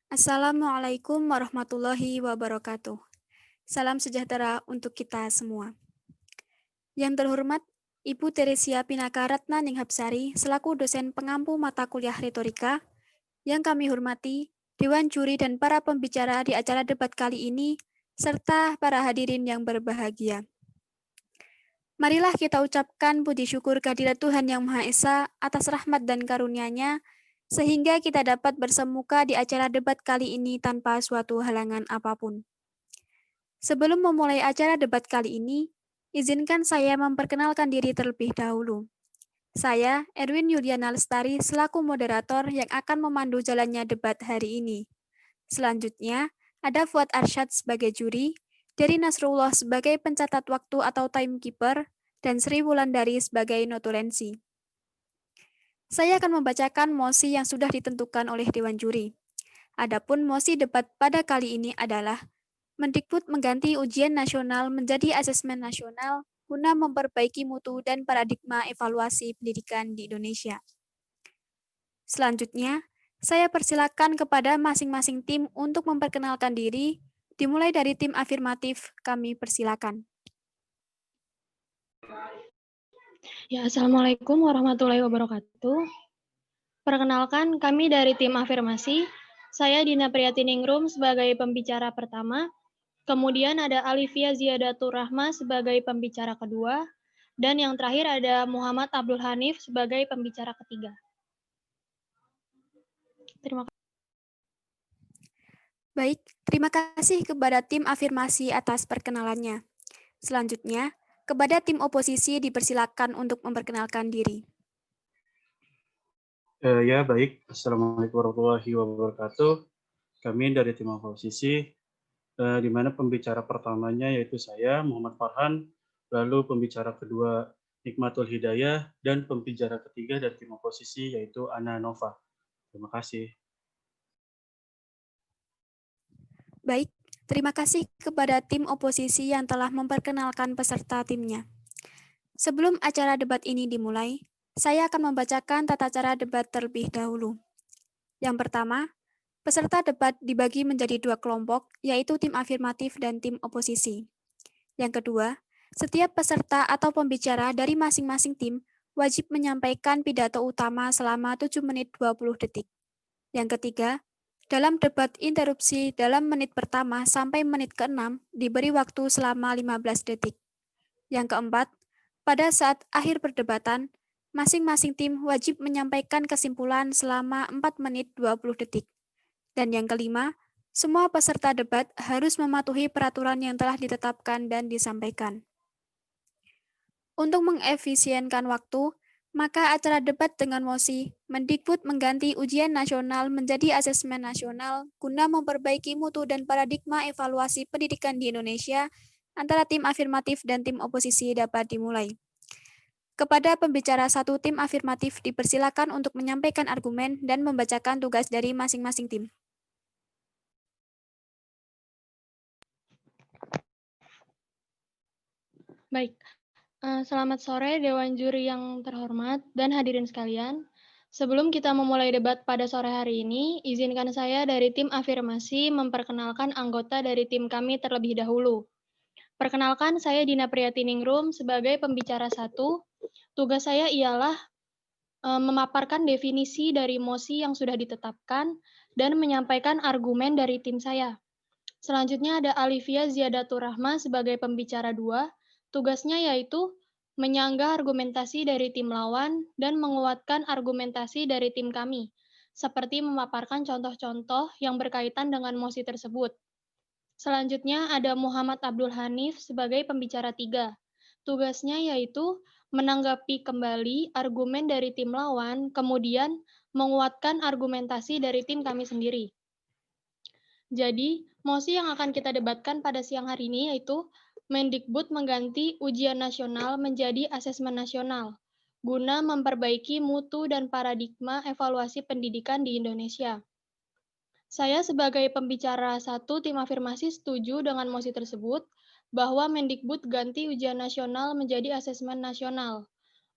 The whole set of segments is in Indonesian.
Assalamualaikum warahmatullahi wabarakatuh. Salam sejahtera untuk kita semua. Yang terhormat, Ibu Teresia Pinaka Ratna Ninghapsari selaku dosen pengampu mata kuliah retorika, yang kami hormati, Dewan Juri dan para pembicara di acara debat kali ini, serta para hadirin yang berbahagia. Marilah kita ucapkan puji syukur kehadirat Tuhan Yang Maha Esa atas rahmat dan karunia-Nya, sehingga kita dapat bersemuka di acara debat kali ini tanpa suatu halangan apapun. Sebelum memulai acara debat kali ini, izinkan saya memperkenalkan diri terlebih dahulu. Saya, Erwin Yuliana Lestari, selaku moderator yang akan memandu jalannya debat hari ini. Selanjutnya, ada Fuad Arsyad sebagai juri, Dery Nasrullah sebagai pencatat waktu atau timekeeper, dan Sri Wulandari sebagai notulensi. Saya akan membacakan mosi yang sudah ditentukan oleh Dewan Juri. Adapun mosi debat pada kali ini adalah Mendikbud mengganti ujian nasional menjadi asesmen nasional guna memperbaiki mutu dan paradigma evaluasi pendidikan di Indonesia. Selanjutnya, saya persilakan kepada masing-masing tim untuk memperkenalkan diri, dimulai dari tim afirmatif, kami persilakan. Ya, Assalamualaikum warahmatullahi wabarakatuh. Perkenalkan, kami dari tim afirmasi. Saya Dina Priyatiningrum sebagai pembicara pertama. Kemudian ada Alivia Ziyadatur Rahma sebagai pembicara kedua. Dan yang terakhir ada Muhammad Abdul Hanif sebagai pembicara ketiga. Terima kasih. Baik, terima kasih kepada tim afirmasi atas perkenalannya. Selanjutnya, kepada tim oposisi dipersilakan untuk memperkenalkan diri. Ya, baik. Assalamualaikum warahmatullahi wabarakatuh. Kami dari tim oposisi, di mana pembicara pertamanya yaitu saya, Muhammad Farhan, lalu pembicara kedua Nikmatul Hidayah, dan pembicara ketiga dari tim oposisi yaitu Ana Nova. Terima kasih. Baik, terima kasih kepada tim oposisi yang telah memperkenalkan peserta timnya. Sebelum acara debat ini dimulai, saya akan membacakan tata cara debat terlebih dahulu. Yang pertama, peserta debat dibagi menjadi dua kelompok, yaitu tim afirmatif dan tim oposisi. Yang kedua, setiap peserta atau pembicara dari masing-masing tim wajib menyampaikan pidato utama selama 7 menit 20 detik. Yang ketiga, dalam debat interupsi dalam menit pertama sampai menit ke-6 diberi waktu selama 15 detik. Yang keempat, pada saat akhir perdebatan, masing-masing tim wajib menyampaikan kesimpulan selama 4 menit 20 detik. Dan yang kelima, semua peserta debat harus mematuhi peraturan yang telah ditetapkan dan disampaikan. Untuk mengefisienkan waktu, maka acara debat dengan mosi Mendikbud mengganti ujian nasional menjadi asesmen nasional guna memperbaiki mutu dan paradigma evaluasi pendidikan di Indonesia antara tim afirmatif dan tim oposisi dapat dimulai. Kepada pembicara satu tim afirmatif dipersilakan untuk menyampaikan argumen dan membacakan tugas dari masing-masing tim. Baik. Selamat sore Dewan Juri yang terhormat dan hadirin sekalian. Sebelum kita memulai debat pada sore hari ini, izinkan saya dari tim afirmasi memperkenalkan anggota dari tim kami terlebih dahulu. Perkenalkan, saya Dina Priyatiningrum sebagai pembicara satu. Tugas saya ialah memaparkan definisi dari mosi yang sudah ditetapkan dan menyampaikan argumen dari tim saya. Selanjutnya ada Alivia Ziyadatur Rahma sebagai pembicara dua. Tugasnya yaitu menyanggah argumentasi dari tim lawan dan menguatkan argumentasi dari tim kami, seperti memaparkan contoh-contoh yang berkaitan dengan mosi tersebut. Selanjutnya ada Muhammad Abdul Hanif sebagai pembicara tiga. Tugasnya yaitu menanggapi kembali argumen dari tim lawan, kemudian menguatkan argumentasi dari tim kami sendiri. Jadi, mosi yang akan kita debatkan pada siang hari ini yaitu Mendikbud mengganti ujian nasional menjadi asesmen nasional, guna memperbaiki mutu dan paradigma evaluasi pendidikan di Indonesia. Saya sebagai pembicara satu tim afirmasi setuju dengan mosi tersebut, bahwa Mendikbud ganti ujian nasional menjadi asesmen nasional,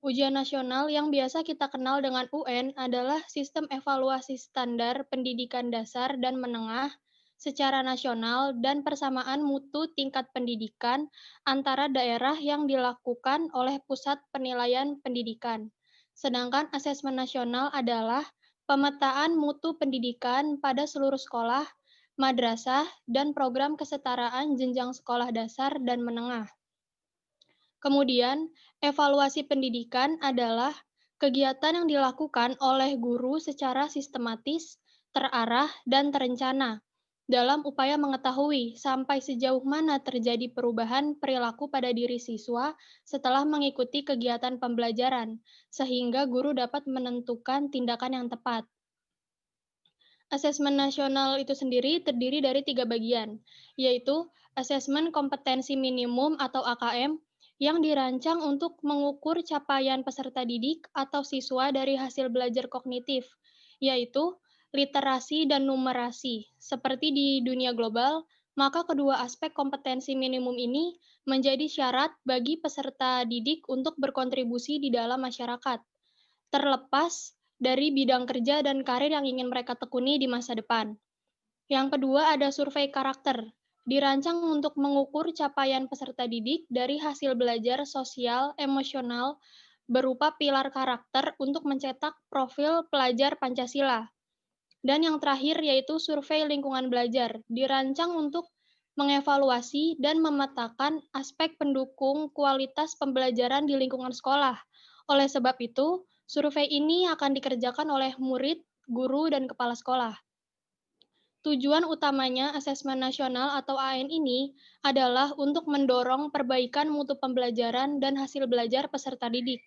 Ujian nasional yang biasa kita kenal dengan UN adalah sistem evaluasi standar pendidikan dasar dan menengah secara nasional dan persamaan mutu tingkat pendidikan antara daerah yang dilakukan oleh Pusat Penilaian Pendidikan. Sedangkan asesmen nasional adalah pemetaan mutu pendidikan pada seluruh sekolah, madrasah, dan program kesetaraan jenjang sekolah dasar dan menengah. Kemudian, evaluasi pendidikan adalah kegiatan yang dilakukan oleh guru secara sistematis, terarah, dan terencana dalam upaya mengetahui sampai sejauh mana terjadi perubahan perilaku pada diri siswa setelah mengikuti kegiatan pembelajaran, sehingga guru dapat menentukan tindakan yang tepat. Asesmen nasional itu sendiri terdiri dari 3 bagian, yaitu asesmen kompetensi minimum atau AKM yang dirancang untuk mengukur capaian peserta didik atau siswa dari hasil belajar kognitif, yaitu literasi dan numerasi. Seperti di dunia global, maka kedua aspek kompetensi minimum ini menjadi syarat bagi peserta didik untuk berkontribusi di dalam masyarakat, terlepas dari bidang kerja dan karir yang ingin mereka tekuni di masa depan. Yang kedua ada survei karakter, dirancang untuk mengukur capaian peserta didik dari hasil belajar sosial emosional berupa pilar karakter untuk mencetak profil pelajar Pancasila. Dan yang terakhir yaitu survei lingkungan belajar, dirancang untuk mengevaluasi dan memetakan aspek pendukung kualitas pembelajaran di lingkungan sekolah. Oleh sebab itu, survei ini akan dikerjakan oleh murid, guru, dan kepala sekolah. Tujuan utamanya asesmen nasional atau AN ini adalah untuk mendorong perbaikan mutu pembelajaran dan hasil belajar peserta didik.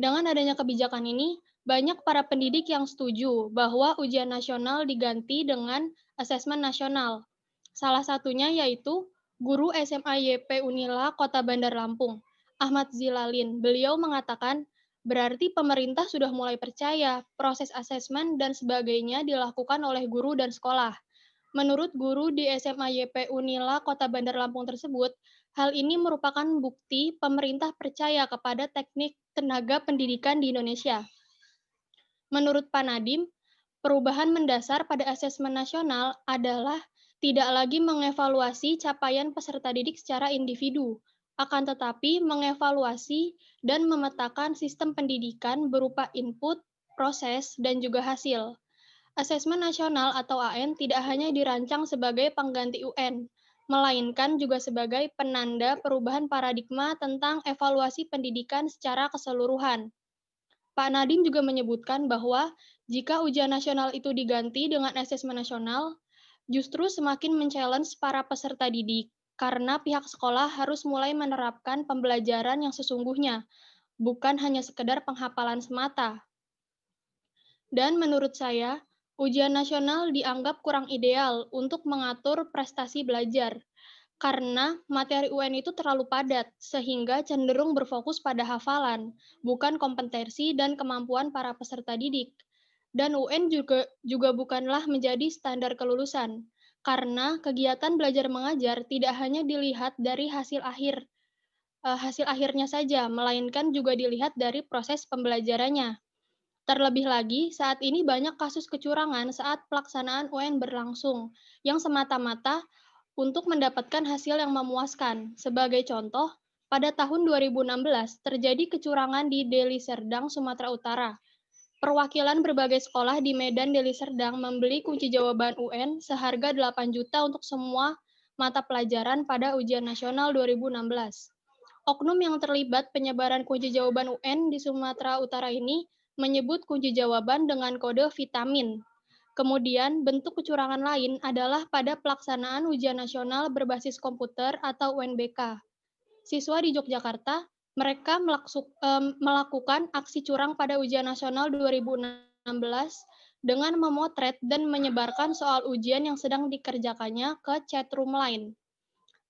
Dengan adanya kebijakan ini, banyak para pendidik yang setuju bahwa ujian nasional diganti dengan asesmen nasional. Salah satunya yaitu guru SMA YP Unila Kota Bandar Lampung, Ahmad Zilalin. Beliau mengatakan, berarti pemerintah sudah mulai percaya proses asesmen dan sebagainya dilakukan oleh guru dan sekolah. Menurut guru di SMA YP Unila Kota Bandar Lampung tersebut, hal ini merupakan bukti pemerintah percaya kepada teknik tenaga pendidikan di Indonesia. Menurut Pak Nadiem, perubahan mendasar pada asesmen nasional adalah tidak lagi mengevaluasi capaian peserta didik secara individu, akan tetapi mengevaluasi dan memetakan sistem pendidikan berupa input, proses, dan juga hasil. Asesmen nasional atau AN tidak hanya dirancang sebagai pengganti UN, melainkan juga sebagai penanda perubahan paradigma tentang evaluasi pendidikan secara keseluruhan. Pak Nadiem juga menyebutkan bahwa jika ujian nasional itu diganti dengan asesmen nasional, justru semakin men-challenge para peserta didik, karena pihak sekolah harus mulai menerapkan pembelajaran yang sesungguhnya, bukan hanya sekedar penghafalan semata. Dan menurut saya, ujian nasional dianggap kurang ideal untuk mengatur prestasi belajar, karena materi UN itu terlalu padat, sehingga cenderung berfokus pada hafalan, bukan kompetensi dan kemampuan para peserta didik. Dan UN juga bukanlah menjadi standar kelulusan, karena kegiatan belajar mengajar tidak hanya dilihat dari hasil akhirnya saja, melainkan juga dilihat dari proses pembelajarannya. Terlebih lagi, saat ini banyak kasus kecurangan saat pelaksanaan UN berlangsung, yang semata-mata untuk mendapatkan hasil yang memuaskan. Sebagai contoh, pada tahun 2016 terjadi kecurangan di Deli Serdang, Sumatera Utara. Perwakilan berbagai sekolah di Medan Deli Serdang membeli kunci jawaban UN seharga 8 juta untuk semua mata pelajaran pada ujian nasional 2016. Oknum yang terlibat penyebaran kunci jawaban UN di Sumatera Utara ini menyebut kunci jawaban dengan kode vitamin. Kemudian, bentuk kecurangan lain adalah pada pelaksanaan ujian nasional berbasis komputer atau UNBK. Siswa di Yogyakarta, mereka melakukan aksi curang pada ujian nasional 2016 dengan memotret dan menyebarkan soal ujian yang sedang dikerjakannya ke chatroom lain.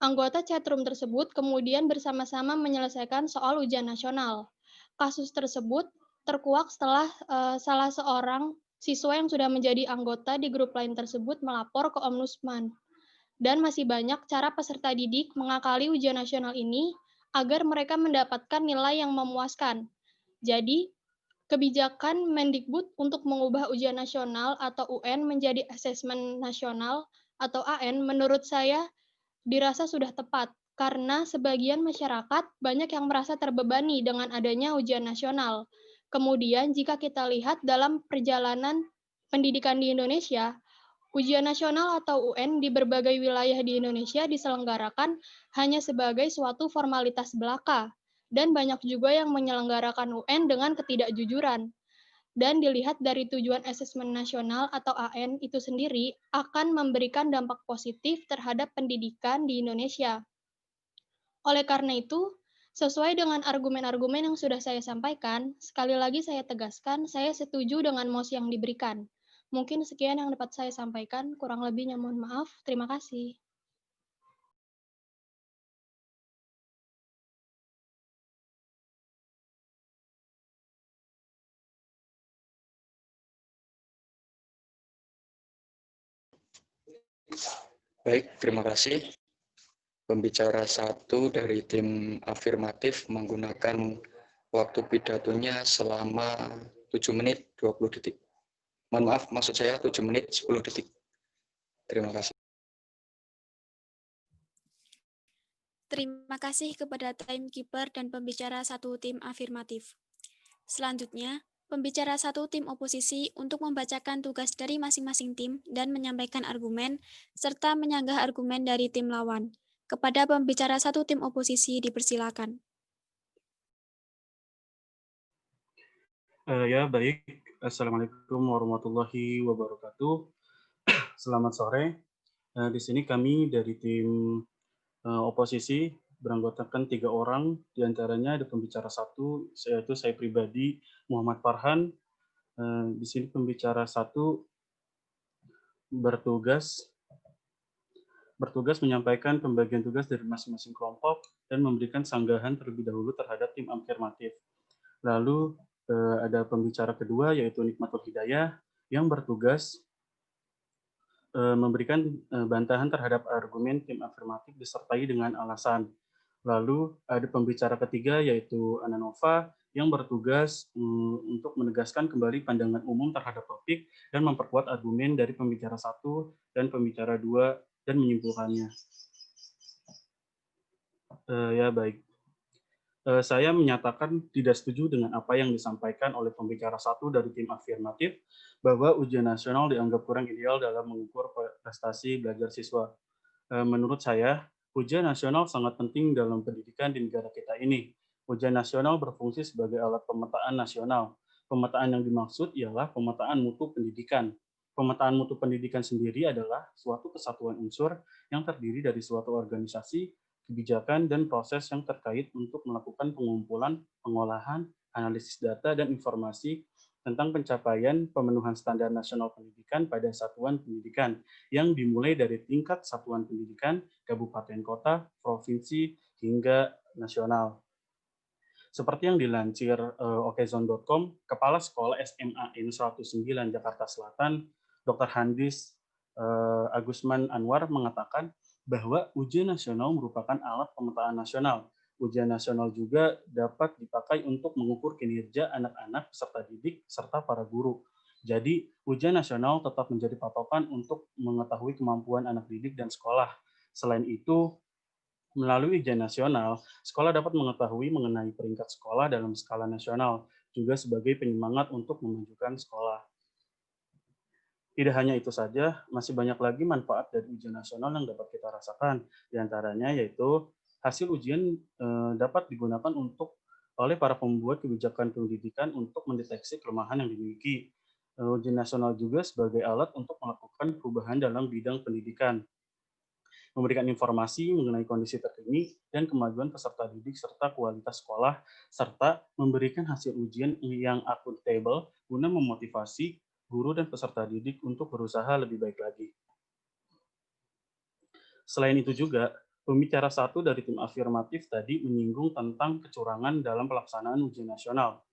Anggota chatroom tersebut kemudian bersama-sama menyelesaikan soal ujian nasional. Kasus tersebut terkuak setelah salah seorang siswa yang sudah menjadi anggota di grup lain tersebut melapor ke Ombudsman. Dan masih banyak cara peserta didik mengakali ujian nasional ini agar mereka mendapatkan nilai yang memuaskan. Jadi, kebijakan Mendikbud untuk mengubah ujian nasional atau UN menjadi asesmen nasional atau AN menurut saya dirasa sudah tepat, karena sebagian masyarakat banyak yang merasa terbebani dengan adanya ujian nasional. Kemudian, jika kita lihat dalam perjalanan pendidikan di Indonesia, ujian nasional atau UN di berbagai wilayah di Indonesia diselenggarakan hanya sebagai suatu formalitas belaka, dan banyak juga yang menyelenggarakan UN dengan ketidakjujuran. Dan dilihat dari tujuan asesmen nasional atau AN itu sendiri akan memberikan dampak positif terhadap pendidikan di Indonesia. Oleh karena itu, sesuai dengan argumen-argumen yang sudah saya sampaikan, sekali lagi saya tegaskan, saya setuju dengan mosi yang diberikan. Mungkin sekian yang dapat saya sampaikan, kurang lebihnya mohon maaf. Terima kasih. Baik, terima kasih. Pembicara satu dari tim afirmatif menggunakan waktu pidatonya selama 7 menit 20 detik. Mohon maaf, maksud saya 7 menit 10 detik. Terima kasih. Terima kasih kepada timekeeper dan pembicara satu tim afirmatif. Selanjutnya, pembicara satu tim oposisi untuk membacakan tugas dari masing-masing tim dan menyampaikan argumen, serta menyanggah argumen dari tim lawan. Kepada pembicara satu tim oposisi dipersilakan. Ya, baik. Assalamualaikum warahmatullahi wabarakatuh. Selamat sore. Di sini kami dari tim oposisi beranggotakan 3 orang, diantaranya ada pembicara satu, yaitu saya pribadi, Muhammad Farhan. Di sini pembicara satu bertugas menyampaikan pembagian tugas dari masing-masing kelompok dan memberikan sanggahan terlebih dahulu terhadap tim afirmatif. Lalu ada pembicara kedua yaitu Nikmatul Hidayah yang bertugas memberikan bantahan terhadap argumen tim afirmatif disertai dengan alasan. Lalu ada pembicara ketiga yaitu Ananova yang bertugas untuk menegaskan kembali pandangan umum terhadap topik dan memperkuat argumen dari pembicara satu dan pembicara dua dan menyimpulkannya. Ya, baik. Saya menyatakan tidak setuju dengan apa yang disampaikan oleh pembicara satu dari tim afirmatif bahwa ujian nasional dianggap kurang ideal dalam mengukur prestasi belajar siswa. Menurut saya, ujian nasional sangat penting dalam pendidikan di negara kita ini. Ujian nasional berfungsi sebagai alat pemetaan nasional. Pemetaan yang dimaksud ialah pemetaan mutu pendidikan. Pemetaan mutu pendidikan sendiri adalah suatu kesatuan unsur yang terdiri dari suatu organisasi, kebijakan, dan proses yang terkait untuk melakukan pengumpulan, pengolahan, analisis data, dan informasi tentang pencapaian pemenuhan standar nasional pendidikan pada satuan pendidikan yang dimulai dari tingkat satuan pendidikan, kabupaten kota, provinsi, hingga nasional. Seperti yang dilansir okezone.com, Kepala Sekolah SMAN 109 Jakarta Selatan, Dr. Handis Agusman Anwar mengatakan bahwa ujian nasional merupakan alat pemetaan nasional. Ujian nasional juga dapat dipakai untuk mengukur kinerja anak-anak peserta didik serta para guru. Jadi, ujian nasional tetap menjadi patokan untuk mengetahui kemampuan anak didik dan sekolah. Selain itu, melalui ujian nasional, sekolah dapat mengetahui mengenai peringkat sekolah dalam skala nasional, juga sebagai penyemangat untuk memajukan sekolah. Tidak hanya itu saja, masih banyak lagi manfaat dari ujian nasional yang dapat kita rasakan. Di antaranya yaitu hasil ujian dapat digunakan oleh para pembuat kebijakan pendidikan untuk mendeteksi kelemahan yang dimiliki. Ujian nasional juga sebagai alat untuk melakukan perubahan dalam bidang pendidikan, memberikan informasi mengenai kondisi terkini dan kemajuan peserta didik serta kualitas sekolah, serta memberikan hasil ujian yang akuntabel guna memotivasi guru dan peserta didik untuk berusaha lebih baik lagi. Selain itu juga, pembicara satu dari tim afirmatif tadi menyinggung tentang kecurangan dalam pelaksanaan ujian nasional.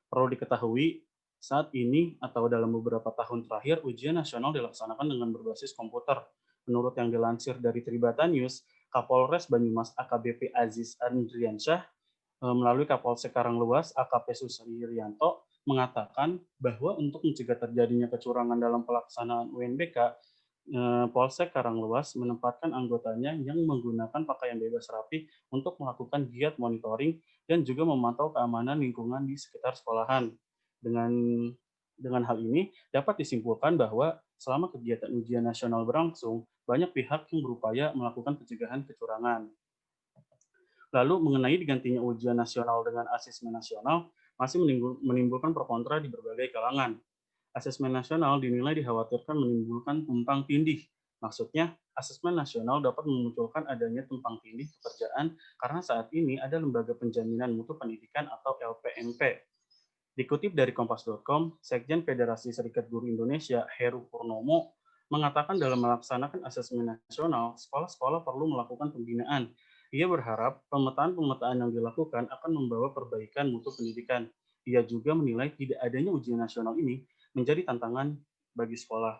Perlu diketahui, saat ini atau dalam beberapa tahun terakhir, ujian nasional dilaksanakan dengan berbasis komputer. Menurut yang dilansir dari Tribata News, Kapolres Banyumas AKBP Aziz Andriansyah melalui Kapolsek Karanglewas AKP Susri Rianto mengatakan bahwa untuk mencegah terjadinya kecurangan dalam pelaksanaan UNBK, Polsek Karanglewas menempatkan anggotanya yang menggunakan pakaian bebas rapi untuk melakukan giat monitoring dan juga memantau keamanan lingkungan di sekitar sekolahan. Dengan hal ini dapat disimpulkan bahwa selama kegiatan ujian nasional berlangsung, banyak pihak yang berupaya melakukan pencegahan kecurangan. Lalu mengenai digantinya ujian nasional dengan asesmen nasional masih menimbulkan pro kontra di berbagai kalangan. Asesmen nasional dinilai dikhawatirkan menimbulkan tumpang tindih. Maksudnya, asesmen nasional dapat memunculkan adanya tumpang tindih pekerjaan karena saat ini ada Lembaga Penjaminan Mutu Pendidikan atau LPMP. Dikutip dari Kompas.com, Sekjen Federasi Serikat Guru Indonesia, Heru Purnomo, mengatakan dalam melaksanakan asesmen nasional, sekolah-sekolah perlu melakukan pembinaan. Ia berharap pemetaan-pemetaan yang dilakukan akan membawa perbaikan mutu pendidikan. Ia juga menilai tidak adanya ujian nasional ini menjadi tantangan bagi sekolah.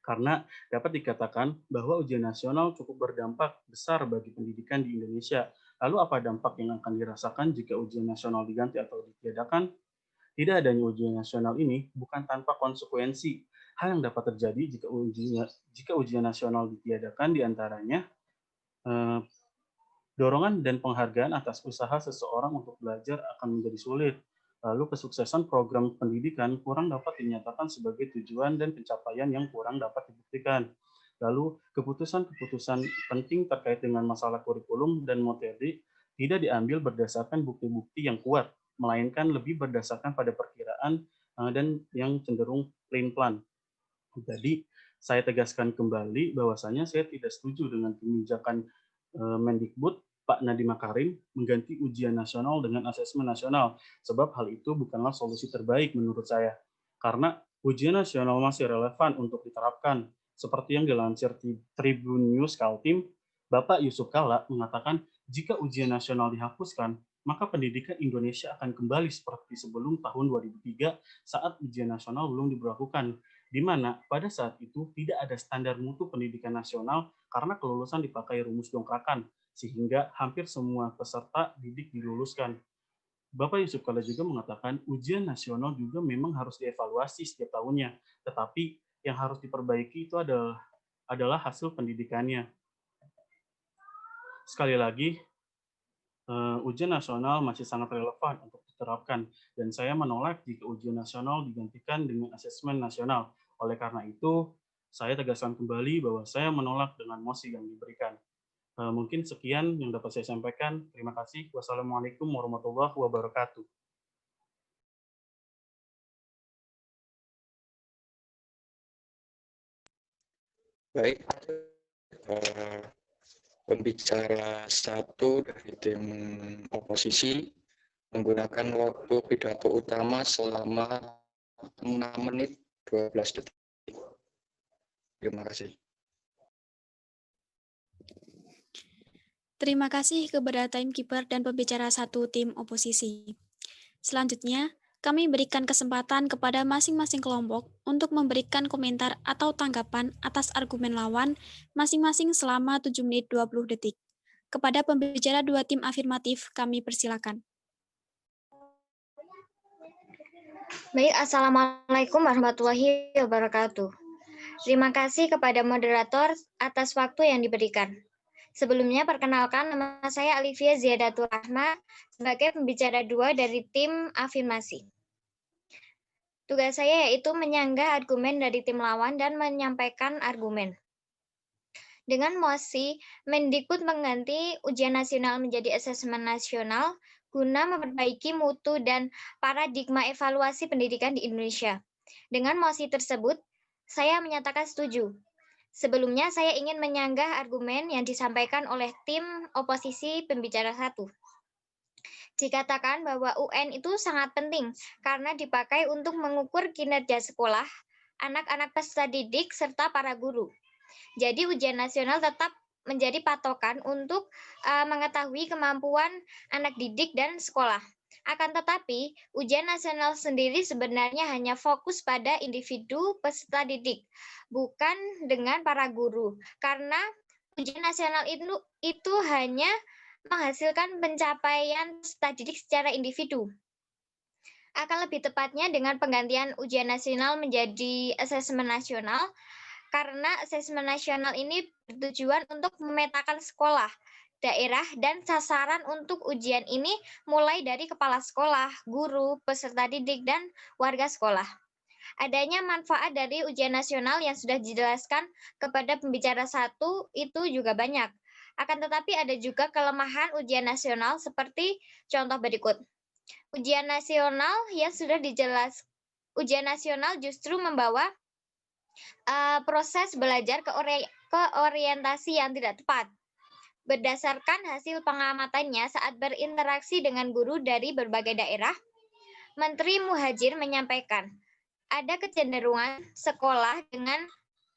Karena dapat dikatakan bahwa ujian nasional cukup berdampak besar bagi pendidikan di Indonesia. Lalu apa dampak yang akan dirasakan jika ujian nasional diganti atau ditiadakan? Tidak adanya ujian nasional ini bukan tanpa konsekuensi. Hal yang dapat terjadi jika ujian nasional ditiadakan diantaranya dorongan dan penghargaan atas usaha seseorang untuk belajar akan menjadi sulit. Lalu kesuksesan program pendidikan kurang dapat dinyatakan sebagai tujuan dan pencapaian yang kurang dapat dibuktikan. Lalu keputusan-keputusan penting terkait dengan masalah kurikulum dan materi tidak diambil berdasarkan bukti-bukti yang kuat, melainkan lebih berdasarkan pada perkiraan dan yang cenderung plain-plan. Jadi saya tegaskan kembali bahwasanya saya tidak setuju dengan kebijakan Mendikbud Pak Nadiem Makarim mengganti ujian nasional dengan asesmen nasional, sebab hal itu bukanlah solusi terbaik menurut saya. Karena ujian nasional masih relevan untuk diterapkan. Seperti yang dilansir di Tribun News Kaltim, Bapak Yusuf Kala mengatakan jika ujian nasional dihapuskan, maka pendidikan Indonesia akan kembali seperti sebelum tahun 2003 saat ujian nasional belum diberlakukan, di mana pada saat itu tidak ada standar mutu pendidikan nasional karena kelulusan dipakai rumus dongkrakan, sehingga hampir semua peserta didik diluluskan. Bapak Yusuf Kala juga mengatakan ujian nasional juga memang harus dievaluasi setiap tahunnya, tetapi yang harus diperbaiki itu adalah hasil pendidikannya. Sekali lagi, ujian nasional masih sangat relevan untuk diterapkan, dan saya menolak jika ujian nasional digantikan dengan asesmen nasional. Oleh karena itu, saya tegaskan kembali bahwa saya menolak dengan mosi yang diberikan. Mungkin sekian yang dapat saya sampaikan. Terima kasih. Wassalamualaikum warahmatullahi wabarakatuh. Baik, pembicara satu dari tim oposisi menggunakan waktu pidato utama selama 6 menit 12 detik. Terima kasih. Terima kasih kepada timekeeper dan pembicara satu tim oposisi. Selanjutnya, kami berikan kesempatan kepada masing-masing kelompok untuk memberikan komentar atau tanggapan atas argumen lawan masing-masing selama 7 menit 20 detik. Kepada pembicara dua tim afirmatif, kami persilakan. Baik, Assalamualaikum warahmatullahi wabarakatuh. Terima kasih kepada moderator atas waktu yang diberikan. Sebelumnya, perkenalkan nama saya Alivia Ziyadatul Rahma sebagai pembicara dua dari tim afirmasi. Tugas saya yaitu menyanggah argumen dari tim lawan dan menyampaikan argumen. Dengan mosi, Mendikbud mengganti ujian nasional menjadi asesmen nasional guna memperbaiki mutu dan paradigma evaluasi pendidikan di Indonesia. Dengan mosi tersebut, saya menyatakan setuju. Sebelumnya, saya ingin menyanggah argumen yang disampaikan oleh tim oposisi pembicara satu. Dikatakan bahwa UN itu sangat penting karena dipakai untuk mengukur kinerja sekolah, anak-anak peserta didik, serta para guru. Jadi ujian nasional tetap menjadi patokan untuk mengetahui kemampuan anak didik dan sekolah. Akan tetapi, ujian nasional sendiri sebenarnya hanya fokus pada individu peserta didik, bukan dengan para guru. Karena ujian nasional itu hanya menghasilkan pencapaian peserta didik secara individu. Akan lebih tepatnya dengan penggantian ujian nasional menjadi asesmen nasional, karena asesmen nasional ini bertujuan untuk memetakan sekolah, daerah, dan sasaran untuk ujian ini mulai dari kepala sekolah, guru, peserta didik, dan warga sekolah. Adanya manfaat dari ujian nasional yang sudah dijelaskan kepada pembicara satu itu juga banyak. Akan tetapi ada juga kelemahan ujian nasional seperti contoh berikut. Ujian nasional yang sudah ujian nasional justru membawa proses belajar ke orientasi yang tidak tepat. Berdasarkan hasil pengamatannya saat berinteraksi dengan guru dari berbagai daerah, Menteri Muhajir menyampaikan, ada kecenderungan sekolah dengan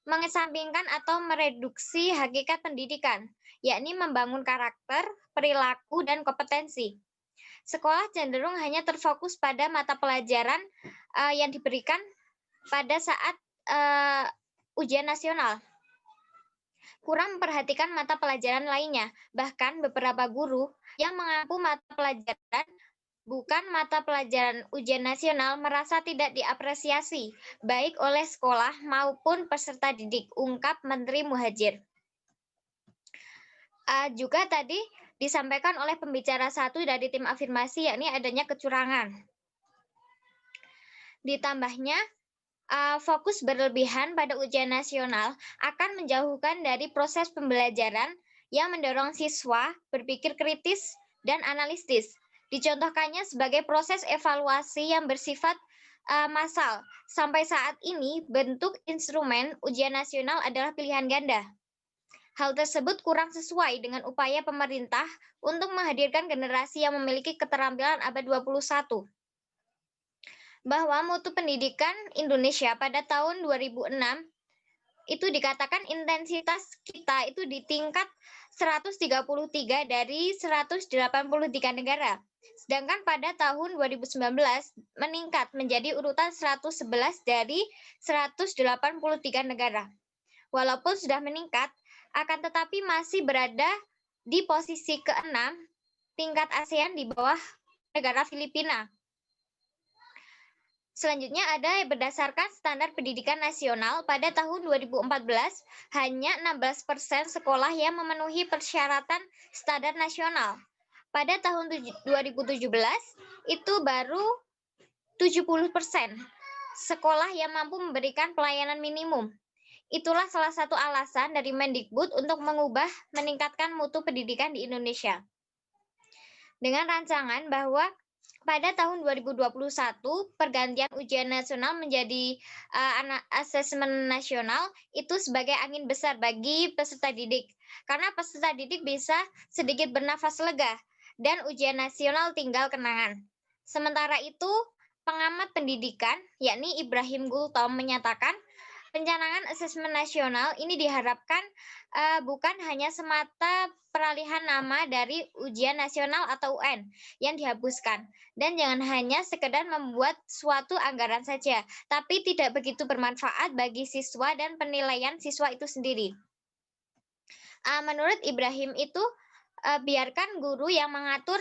mengesampingkan atau mereduksi hakikat pendidikan, yakni membangun karakter, perilaku, dan kompetensi. Sekolah cenderung hanya terfokus pada mata pelajaran yang diberikan pada saat ujian nasional. Kurang memperhatikan mata pelajaran lainnya. Bahkan beberapa guru yang mengampu mata pelajaran bukan mata pelajaran ujian nasional merasa tidak diapresiasi, baik oleh sekolah maupun peserta didik, ungkap Menteri Muhajir. Juga tadi disampaikan oleh pembicara satu dari tim afirmasi, yakni adanya kecurangan. Ditambahnya, fokus berlebihan pada ujian nasional akan menjauhkan dari proses pembelajaran yang mendorong siswa berpikir kritis dan analitis. Dicontohkannya sebagai proses evaluasi yang bersifat massal. Sampai saat ini, bentuk instrumen ujian nasional adalah pilihan ganda. Hal tersebut kurang sesuai dengan upaya pemerintah untuk menghadirkan generasi yang memiliki keterampilan abad 21. Bahwa mutu pendidikan Indonesia pada tahun 2006 itu dikatakan intensitas kita itu di tingkat 133 dari 183 negara. Sedangkan pada tahun 2019 meningkat menjadi urutan 111 dari 183 negara. Walaupun sudah meningkat, akan tetapi masih berada di posisi ke-6 tingkat ASEAN di bawah negara Filipina. Selanjutnya ada berdasarkan standar pendidikan nasional pada tahun 2014, hanya 16% sekolah yang memenuhi persyaratan standar nasional. Pada tahun 2017, itu baru 70% sekolah yang mampu memberikan pelayanan minimum. Itulah salah satu alasan dari Mendikbud untuk meningkatkan mutu pendidikan di Indonesia. Dengan rancangan bahwa pada tahun 2021, pergantian ujian nasional menjadi asesmen nasional itu sebagai angin besar bagi peserta didik. Karena peserta didik bisa sedikit bernafas lega dan ujian nasional tinggal kenangan. Sementara itu, pengamat pendidikan, yakni Ibrahim Gultom menyatakan, pencanangan asesmen nasional ini diharapkan bukan hanya semata peralihan nama dari ujian nasional atau UN yang dihapuskan, dan jangan hanya sekedar membuat suatu anggaran saja, tapi tidak begitu bermanfaat bagi siswa dan penilaian siswa itu sendiri. Menurut Ibrahim itu, biarkan guru yang mengatur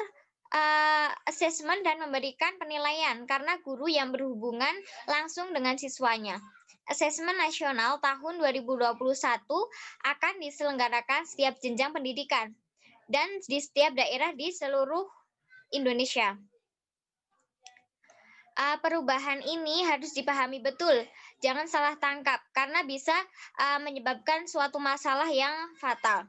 asesmen dan memberikan penilaian, karena guru yang berhubungan langsung dengan siswanya. Asesmen nasional tahun 2021 akan diselenggarakan setiap jenjang pendidikan dan di setiap daerah di seluruh Indonesia. Perubahan ini harus dipahami betul, jangan salah tangkap, karena bisa menyebabkan suatu masalah yang fatal.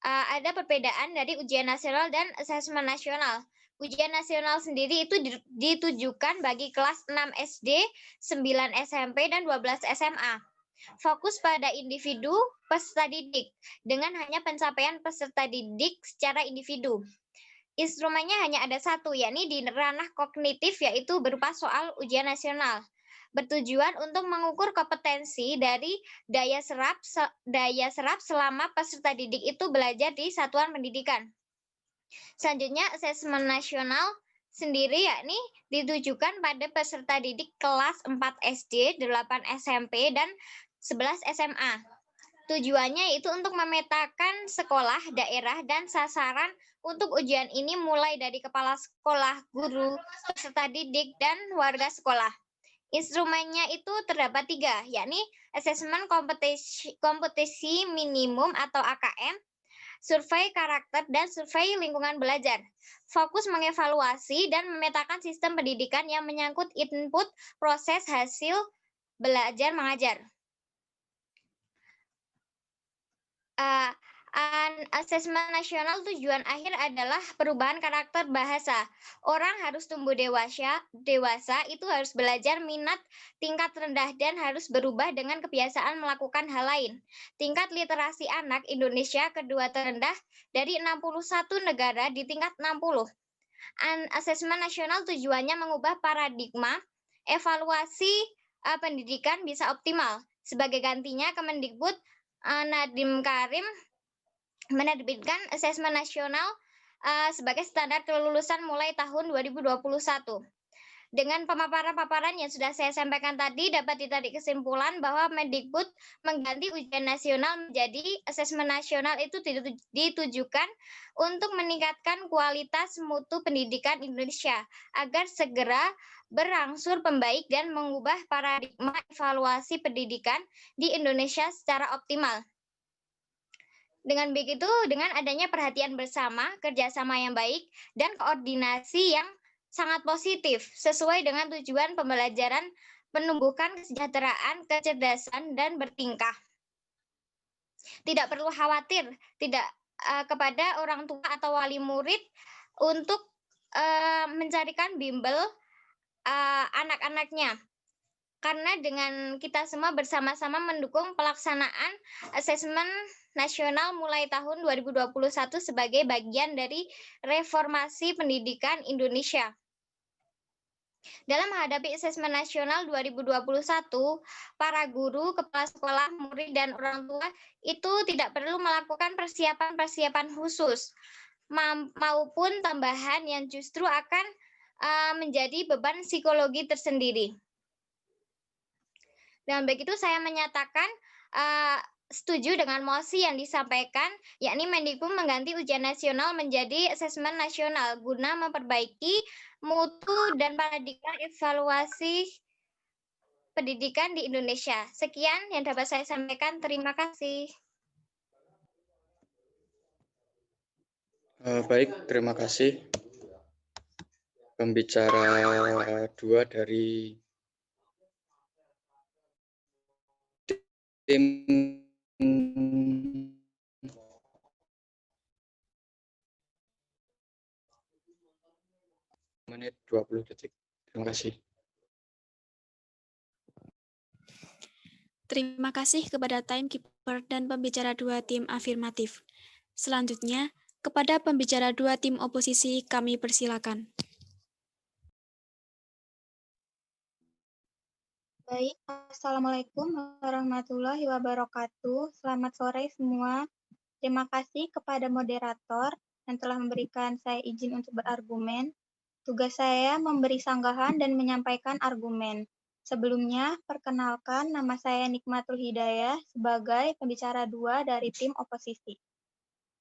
Ada perbedaan dari ujian nasional dan asesmen nasional. Ujian nasional sendiri itu ditujukan bagi kelas 6 SD, 9 SMP, dan 12 SMA. Fokus pada individu peserta didik, dengan hanya pencapaian peserta didik secara individu. Instrumennya hanya ada satu, yakni di ranah kognitif, yaitu berupa soal ujian nasional. Bertujuan untuk mengukur kompetensi dari daya serap selama peserta didik itu belajar di satuan pendidikan. Selanjutnya, asesmen nasional sendiri yakni ditujukan pada peserta didik kelas 4 SD, 8 SMP, dan 11 SMA. Tujuannya yaitu untuk memetakan sekolah, daerah, dan sasaran untuk ujian ini mulai dari kepala sekolah, guru, peserta didik, dan warga sekolah. Instrumennya itu terdapat 3, yakni asesmen kompetisi minimum atau AKM, survei karakter, dan survei lingkungan belajar. Fokus mengevaluasi dan memetakan sistem pendidikan yang menyangkut input proses hasil belajar mengajar. Asesmen nasional tujuan akhir adalah perubahan karakter bahasa. Orang harus tumbuh dewasa itu harus belajar minat tingkat rendah dan harus berubah dengan kebiasaan melakukan hal lain. Tingkat literasi anak Indonesia kedua terendah dari 61 negara di tingkat 60. Asesmen nasional tujuannya mengubah paradigma evaluasi pendidikan bisa optimal. Sebagai gantinya, Kemendikbud Nadiem Karim menerbitkan asesmen nasional sebagai standar kelulusan mulai tahun 2021. Dengan pemaparan-paparan yang sudah saya sampaikan tadi, dapat ditarik kesimpulan bahwa Mendikbud mengganti ujian nasional menjadi asesmen nasional itu ditujukan untuk meningkatkan kualitas mutu pendidikan Indonesia agar segera berangsur membaik dan mengubah paradigma evaluasi pendidikan di Indonesia secara optimal. Dengan begitu, dengan adanya perhatian bersama, kerjasama yang baik, dan koordinasi yang sangat positif, sesuai dengan tujuan pembelajaran menumbuhkan kesejahteraan, kecerdasan, dan bertingkah. Tidak perlu khawatir kepada orang tua atau wali murid untuk mencarikan bimbel anak-anaknya. Karena dengan kita semua bersama-sama mendukung pelaksanaan asesmen nasional mulai tahun 2021 sebagai bagian dari reformasi pendidikan Indonesia. Dalam menghadapi asesmen nasional 2021, para guru, kepala sekolah, murid, dan orang tua itu tidak perlu melakukan persiapan-persiapan khusus maupun tambahan yang justru akan menjadi beban psikologi tersendiri. Dan begitu saya menyatakan setuju dengan mosi yang disampaikan, yakni Mendikbud mengganti ujian nasional menjadi asesmen nasional guna memperbaiki mutu dan paradigma evaluasi pendidikan di Indonesia. Sekian yang dapat saya sampaikan. Terima kasih. Baik, terima kasih. Pembicara 2 dari tim menit 20 detik. Terima kasih. Terima kasih kepada timekeeper dan pembicara 2 tim afirmatif. Selanjutnya, kepada pembicara 2 tim oposisi kami persilakan. Baik, Assalamualaikum warahmatullahi wabarakatuh. Selamat sore semua. Terima kasih kepada moderator yang telah memberikan saya izin untuk berargumen. Tugas saya memberi sanggahan dan menyampaikan argumen. Sebelumnya, perkenalkan nama saya Nikmatul Hidayah sebagai pembicara 2 dari tim oposisi.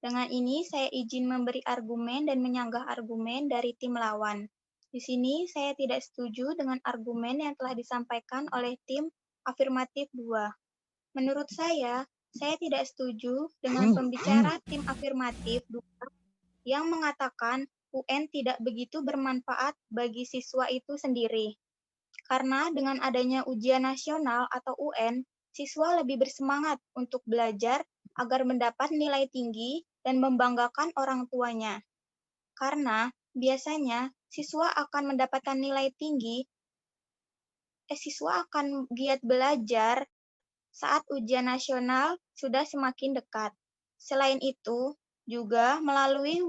Dengan ini, saya izin memberi argumen dan menyanggah argumen dari tim lawan. Di sini, saya tidak setuju dengan argumen yang telah disampaikan oleh tim afirmatif 2. Menurut saya tidak setuju dengan pembicara tim afirmatif 2 yang mengatakan UN tidak begitu bermanfaat bagi siswa itu sendiri. Karena dengan adanya ujian nasional atau UN, siswa lebih bersemangat untuk belajar agar mendapat nilai tinggi dan membanggakan orang tuanya. Karena biasanya siswa akan mendapatkan nilai tinggi, siswa akan giat belajar saat ujian nasional sudah semakin dekat. Selain itu, juga melalui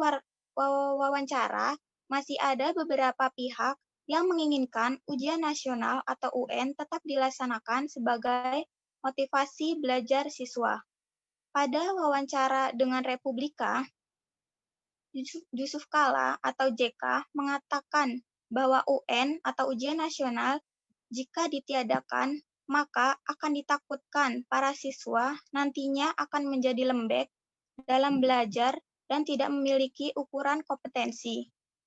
wawancara, masih ada beberapa pihak yang menginginkan ujian nasional atau UN tetap dilaksanakan sebagai motivasi belajar siswa. Pada wawancara dengan Republika, Yusuf Kala atau JK mengatakan bahwa UN atau ujian nasional jika ditiadakan maka akan ditakutkan para siswa nantinya akan menjadi lembek dalam belajar dan tidak memiliki ukuran kompetensi.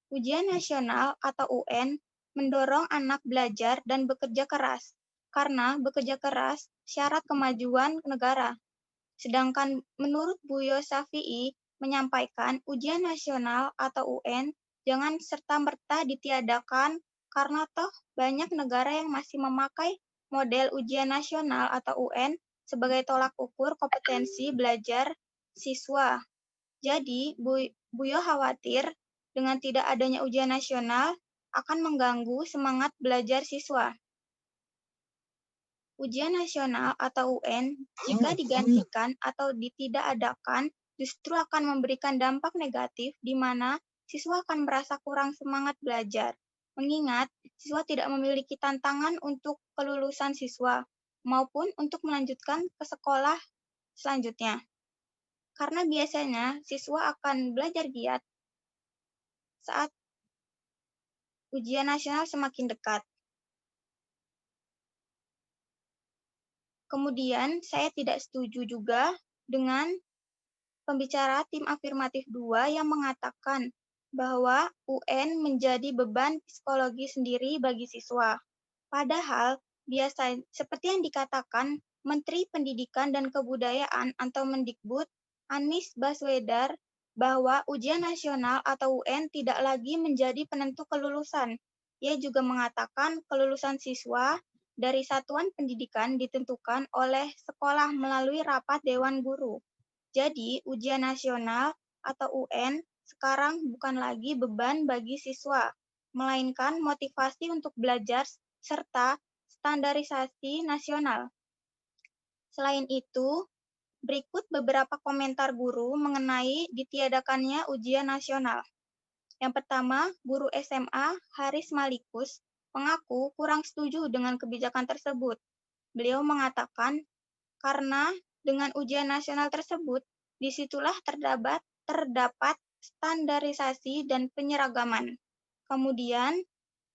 Ujian nasional atau UN mendorong anak belajar dan bekerja keras, karena bekerja keras syarat kemajuan negara. Sedangkan menurut Buya Syafi'i menyampaikan ujian nasional atau UN jangan serta-merta ditiadakan karena toh banyak negara yang masih memakai model ujian nasional atau UN sebagai tolak ukur kompetensi belajar siswa. Jadi, Buya khawatir dengan tidak adanya ujian nasional akan mengganggu semangat belajar siswa. Ujian nasional atau UN jika digantikan atau ditidakadakan justru akan memberikan dampak negatif di mana siswa akan merasa kurang semangat belajar. Mengingat siswa tidak memiliki tantangan untuk kelulusan siswa maupun untuk melanjutkan ke sekolah selanjutnya. Karena biasanya siswa akan belajar giat saat ujian nasional semakin dekat. Kemudian, saya tidak setuju juga dengan pembicara tim afirmatif 2 yang mengatakan bahwa UN menjadi beban psikologi sendiri bagi siswa. Padahal, seperti yang dikatakan Menteri Pendidikan dan Kebudayaan atau Mendikbud Anies Baswedan bahwa ujian nasional atau UN tidak lagi menjadi penentu kelulusan. Ia juga mengatakan kelulusan siswa dari satuan pendidikan ditentukan oleh sekolah melalui rapat Dewan Guru. Jadi, ujian nasional atau UN sekarang bukan lagi beban bagi siswa, melainkan motivasi untuk belajar serta standarisasi nasional. Selain itu, berikut beberapa komentar guru mengenai ditiadakannya ujian nasional. Yang pertama, guru SMA Haris Malikus mengaku kurang setuju dengan kebijakan tersebut. Beliau mengatakan, karena dengan ujian nasional tersebut, disitulah terdapat standarisasi dan penyeragaman. Kemudian,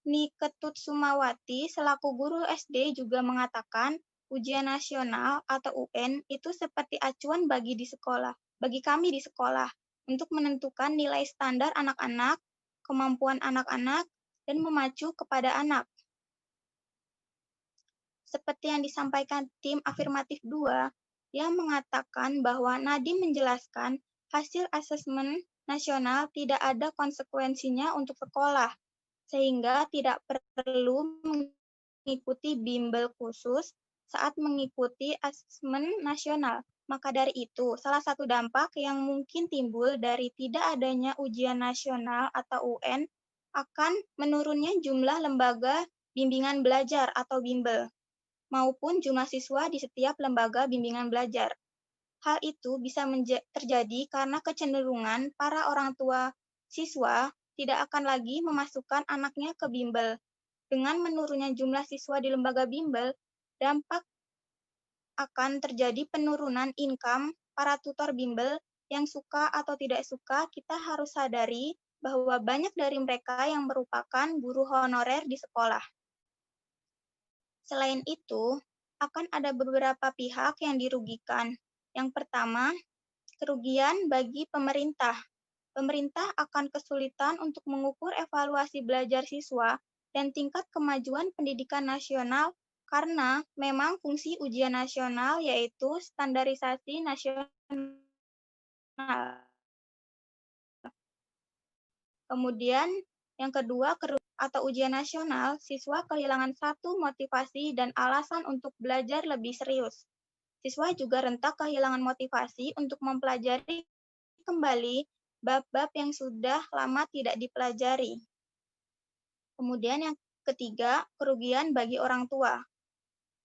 Niketut Sumawati selaku guru SD juga mengatakan, ujian nasional atau UN itu seperti acuan bagi kami di sekolah untuk menentukan nilai standar anak-anak, kemampuan anak-anak, dan memacu kepada anak. Seperti yang disampaikan tim afirmatif 2, yang mengatakan bahwa Nadiem menjelaskan hasil asesmen nasional tidak ada konsekuensinya untuk sekolah, sehingga tidak perlu mengikuti bimbel khusus saat mengikuti asesmen nasional. Maka dari itu, salah satu dampak yang mungkin timbul dari tidak adanya ujian nasional atau UN akan menurunnya jumlah lembaga bimbingan belajar atau bimbel, maupun jumlah siswa di setiap lembaga bimbingan belajar. Hal itu bisa terjadi karena kecenderungan para orang tua siswa tidak akan lagi memasukkan anaknya ke bimbel. Dengan menurunnya jumlah siswa di lembaga bimbel, dampak akan terjadi penurunan income para tutor bimbel yang suka atau tidak suka. Kita harus sadari bahwa banyak dari mereka yang merupakan guru honorer di sekolah. Selain itu, akan ada beberapa pihak yang dirugikan. Yang pertama, kerugian bagi pemerintah. Pemerintah akan kesulitan untuk mengukur evaluasi belajar siswa dan tingkat kemajuan pendidikan nasional karena memang fungsi ujian nasional yaitu standarisasi nasional. Kemudian yang kedua, atau ujian nasional, siswa kehilangan satu motivasi dan alasan untuk belajar lebih serius. Siswa juga rentan kehilangan motivasi untuk mempelajari kembali bab-bab yang sudah lama tidak dipelajari. Kemudian yang ketiga, kerugian bagi orang tua.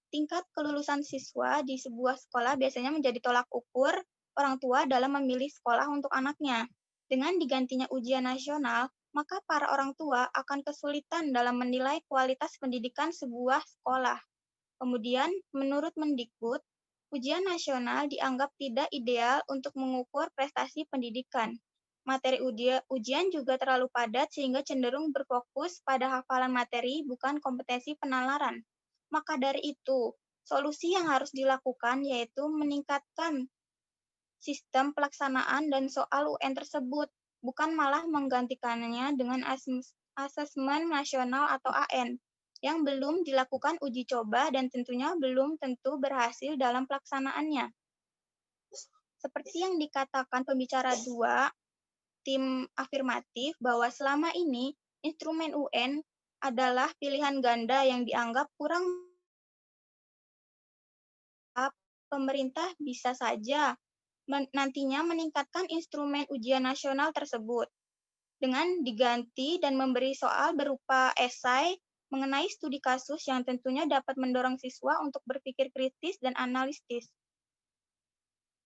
Tingkat kelulusan siswa di sebuah sekolah biasanya menjadi tolak ukur orang tua dalam memilih sekolah untuk anaknya. Dengan digantinya ujian nasional, maka para orang tua akan kesulitan dalam menilai kualitas pendidikan sebuah sekolah. Kemudian, menurut Mendikbud, ujian nasional dianggap tidak ideal untuk mengukur prestasi pendidikan. Materi ujian juga terlalu padat sehingga cenderung berfokus pada hafalan materi bukan kompetensi penalaran. Maka dari itu, Solusi yang harus dilakukan yaitu meningkatkan sistem pelaksanaan dan soal UN tersebut, bukan malah menggantikannya dengan asesmen nasional atau AN yang belum dilakukan uji coba dan tentunya belum tentu berhasil dalam pelaksanaannya. Seperti yang dikatakan pembicara 2, tim afirmatif bahwa selama ini instrumen UN adalah pilihan ganda yang dianggap kurang. Pemerintah bisa saja nantinya meningkatkan instrumen ujian nasional tersebut dengan diganti dan memberi soal berupa esai mengenai studi kasus yang tentunya dapat mendorong siswa untuk berpikir kritis dan analitis.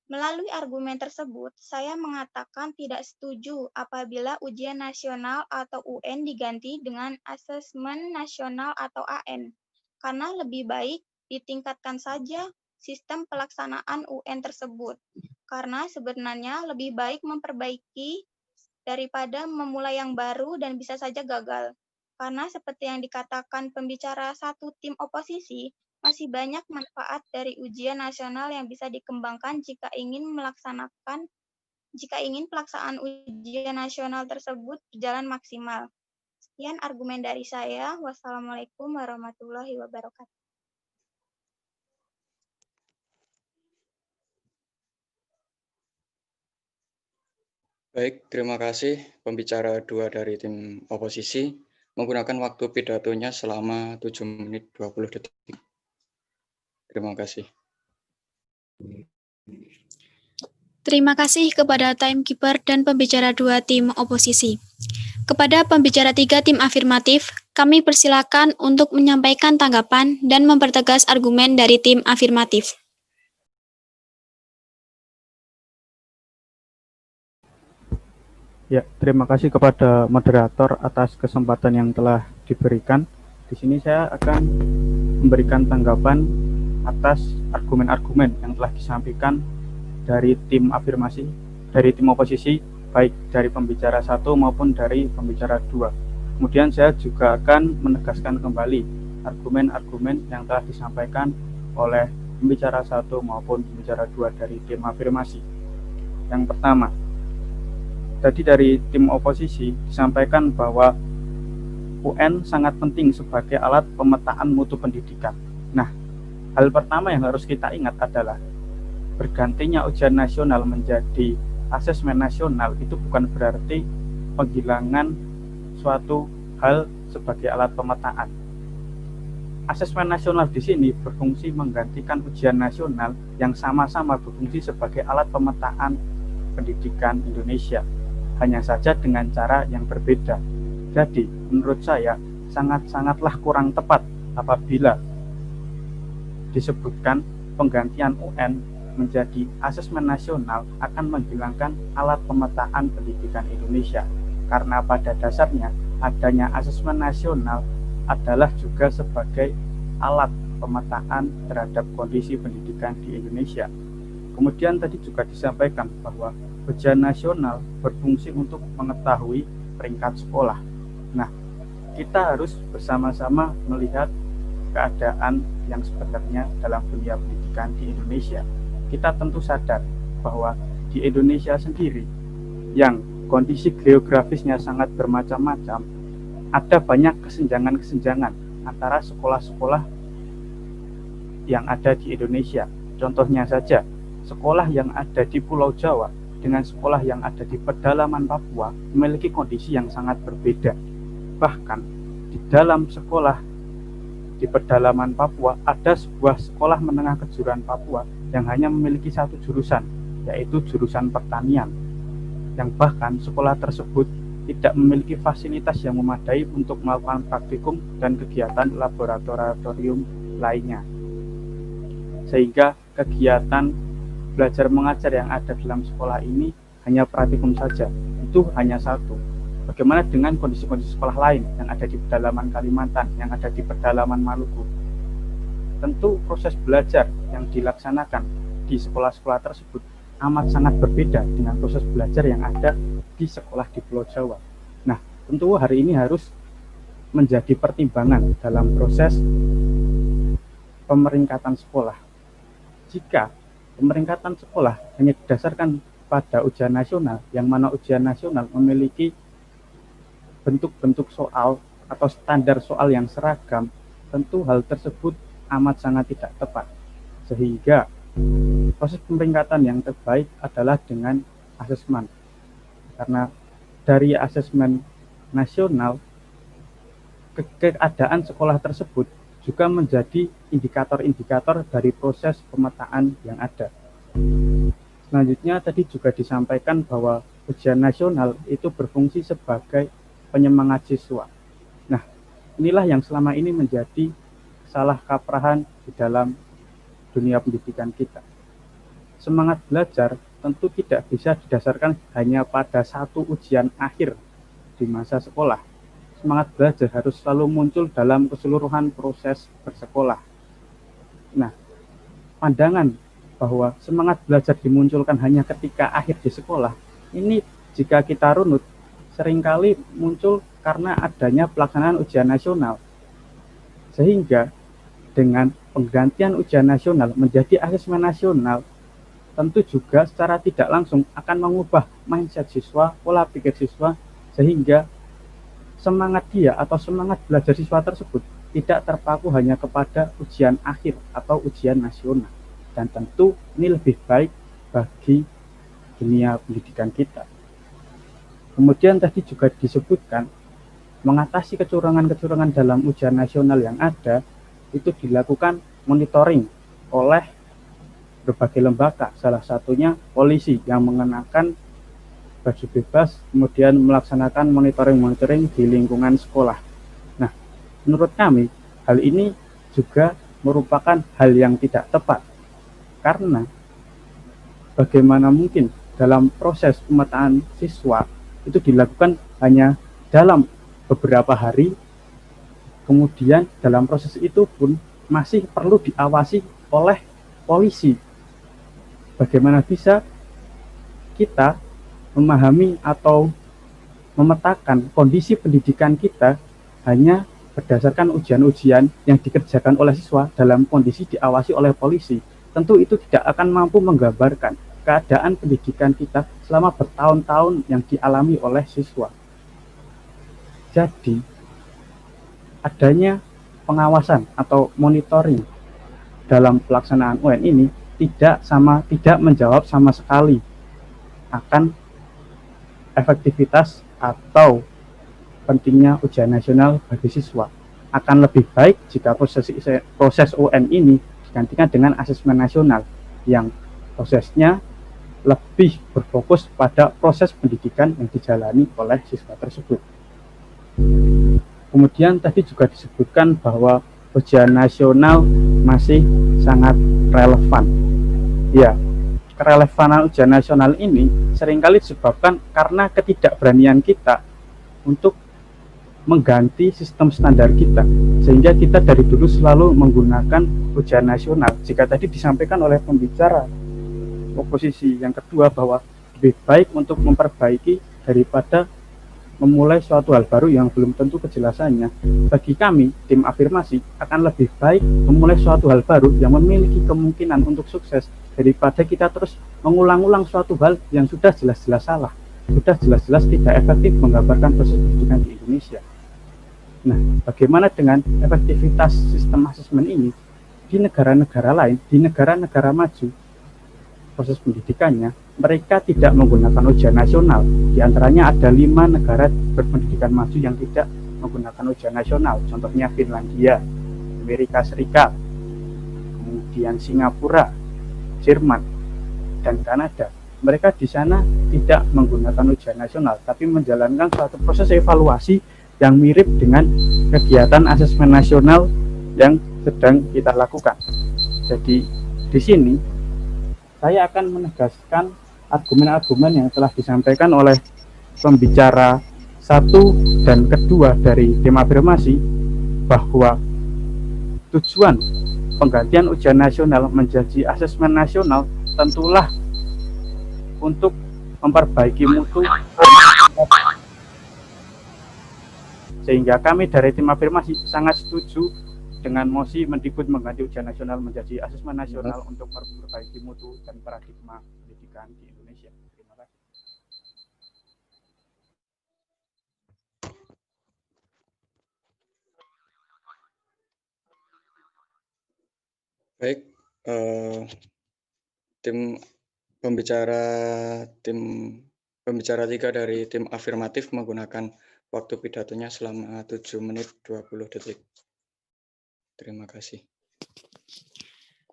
Melalui argumen tersebut, saya mengatakan tidak setuju apabila ujian nasional atau UN diganti dengan asesmen nasional atau AN, karena lebih baik ditingkatkan saja sistem pelaksanaan UN tersebut, karena sebenarnya lebih baik memperbaiki daripada memulai yang baru dan bisa saja gagal. Karena seperti yang dikatakan pembicara satu tim oposisi, masih banyak manfaat dari ujian nasional yang bisa dikembangkan jika ingin pelaksanaan ujian nasional tersebut berjalan maksimal. Sekian argumen dari saya. Wassalamualaikum warahmatullahi wabarakatuh. Baik, terima kasih pembicara 2 dari tim oposisi menggunakan waktu pidatonya selama 7 menit 20 detik. Terima kasih. Terima kasih kepada timekeeper dan pembicara 2 tim oposisi. Kepada pembicara 3 tim afirmatif, kami persilakan untuk menyampaikan tanggapan dan mempertegas argumen dari tim afirmatif. Ya, terima kasih kepada moderator atas kesempatan yang telah diberikan. Di sini saya akan memberikan tanggapan atas argumen-argumen yang telah disampaikan dari tim afirmasi, dari tim oposisi, baik dari pembicara 1 maupun dari pembicara 2. Kemudian saya juga akan menegaskan kembali argumen-argumen yang telah disampaikan oleh pembicara 1 maupun pembicara 2 dari tim afirmasi. Yang pertama, tadi dari tim oposisi disampaikan bahwa UN sangat penting sebagai alat pemetaan mutu pendidikan. Nah, hal pertama yang harus kita ingat adalah bergantinya ujian nasional menjadi asesmen nasional itu bukan berarti penghilangan suatu hal sebagai alat pemetaan. Asesmen nasional di sini berfungsi menggantikan ujian nasional yang sama-sama berfungsi sebagai alat pemetaan pendidikan Indonesia, hanya saja dengan cara yang berbeda. Jadi, menurut saya sangat-sangatlah kurang tepat apabila disebutkan penggantian UN menjadi asesmen nasional akan menghilangkan alat pemetaan pendidikan Indonesia. Karena pada dasarnya adanya asesmen nasional adalah juga sebagai alat pemetaan terhadap kondisi pendidikan di Indonesia. Kemudian tadi juga disampaikan bahwa ujian nasional berfungsi untuk mengetahui peringkat sekolah. Nah, kita harus bersama-sama melihat keadaan yang sebenarnya dalam dunia pendidikan di Indonesia. Kita tentu sadar bahwa di Indonesia sendiri yang kondisi geografisnya sangat bermacam-macam, ada banyak kesenjangan-kesenjangan antara sekolah-sekolah yang ada di Indonesia. Contohnya saja, sekolah yang ada di Pulau Jawa dengan sekolah yang ada di pedalaman Papua memiliki kondisi yang sangat berbeda. Bahkan di dalam sekolah di pedalaman Papua ada sebuah sekolah menengah kejuruan Papua yang hanya memiliki satu jurusan, yaitu jurusan pertanian, yang bahkan sekolah tersebut tidak memiliki fasilitas yang memadai untuk melakukan praktikum dan kegiatan laboratorium lainnya. Sehingga kegiatan belajar mengajar yang ada dalam sekolah ini hanya praktikum saja. Itu hanya satu. Bagaimana dengan kondisi-kondisi sekolah lain yang ada di pedalaman Kalimantan, yang ada di pedalaman Maluku? Tentu proses belajar yang dilaksanakan di sekolah-sekolah tersebut amat sangat berbeda dengan proses belajar yang ada di sekolah di Pulau Jawa. Nah, tentu hari ini harus menjadi pertimbangan dalam proses pemeringkatan sekolah. Jika pemeringkatan sekolah hanya didasarkan pada ujian nasional, yang mana ujian nasional memiliki bentuk-bentuk soal atau standar soal yang seragam, tentu hal tersebut amat sangat tidak tepat. Sehingga proses pemeringkatan yang terbaik adalah dengan asesmen. Karena dari asesmen nasional, keadaan sekolah tersebut juga menjadi indikator-indikator dari proses pemetaan yang ada. Selanjutnya tadi juga disampaikan bahwa ujian nasional itu berfungsi sebagai penyemangat siswa. Nah, inilah yang selama ini menjadi salah kaprahan di dalam dunia pendidikan kita. Semangat belajar tentu tidak bisa didasarkan hanya pada satu ujian akhir di masa sekolah. Semangat belajar harus selalu muncul dalam keseluruhan proses bersekolah. Nah, pandangan bahwa semangat belajar dimunculkan hanya ketika akhir di sekolah, ini jika kita runut, seringkali muncul karena adanya pelaksanaan ujian nasional. Sehingga dengan penggantian ujian nasional menjadi asesmen nasional, tentu juga secara tidak langsung akan mengubah mindset siswa, pola pikir siswa, sehingga semangat dia atau semangat belajar siswa tersebut tidak terpaku hanya kepada ujian akhir atau ujian nasional. Dan tentu ini lebih baik bagi dunia pendidikan kita. Kemudian tadi juga disebutkan, mengatasi kecurangan-kecurangan dalam ujian nasional yang ada, itu dilakukan monitoring oleh berbagai lembaga, salah satunya polisi yang mengenakan baju bebas, kemudian melaksanakan monitoring di lingkungan sekolah. Nah, menurut kami, hal ini juga merupakan hal yang tidak tepat. Karena bagaimana mungkin dalam proses pemetaan siswa itu dilakukan hanya dalam beberapa hari, kemudian dalam proses itu pun masih perlu diawasi oleh polisi. Bagaimana bisa kita memahami atau memetakan kondisi pendidikan kita hanya berdasarkan ujian-ujian yang dikerjakan oleh siswa dalam kondisi diawasi oleh polisi? Tentu itu tidak akan mampu menggambarkan keadaan pendidikan kita selama bertahun-tahun yang dialami oleh siswa. Jadi, adanya pengawasan atau monitoring dalam pelaksanaan UN ini tidak menjawab sama sekali akan efektivitas atau pentingnya ujian nasional bagi siswa. Akan lebih baik jika proses UN ini digantikan dengan asesmen nasional yang prosesnya lebih berfokus pada proses pendidikan yang dijalani oleh siswa tersebut. Kemudian tadi juga disebutkan bahwa ujian nasional masih sangat relevan. Ya, kerelevanan ujian nasional ini seringkali disebabkan karena ketidakberanian kita untuk mengganti sistem standar kita, sehingga kita dari dulu selalu menggunakan ujian nasional. Jika tadi disampaikan oleh pembicara oposisi yang kedua bahwa lebih baik untuk memperbaiki daripada memulai suatu hal baru yang belum tentu kejelasannya, bagi kami tim afirmasi akan lebih baik memulai suatu hal baru yang memiliki kemungkinan untuk sukses daripada kita terus mengulang-ulang suatu hal yang sudah jelas-jelas salah, sudah jelas-jelas tidak efektif menggambarkan proses pendidikan di Indonesia. Nah, bagaimana dengan efektivitas sistem asesmen ini di negara-negara lain, di negara-negara maju? Proses pendidikannya, mereka tidak menggunakan ujian nasional. Di antaranya ada 5 negara berpendidikan maju yang tidak menggunakan ujian nasional. Contohnya Finlandia, Amerika Serikat, kemudian Singapura, Jerman, dan Kanada. Mereka di sana tidak menggunakan ujian nasional, tapi menjalankan suatu proses evaluasi yang mirip dengan kegiatan asesmen nasional yang sedang kita lakukan. Jadi di sini saya akan menegaskan argumen-argumen yang telah disampaikan oleh pembicara 1 dan kedua dari tim afirmasi, bahwa tujuan penggantian ujian nasional menjadi asesmen nasional tentulah untuk memperbaiki mutu, sehingga kami dari tim afirmasi sangat setuju dengan mosi Mendikbud mengganti ujian nasional menjadi asesmen nasional untuk memperbaiki mutu dan paradigma pendidikan di Indonesia. Terima kasih. Baik, tim pembicara 3 dari tim afirmatif menggunakan waktu pidatonya selama 7 menit 20 detik. Terima kasih.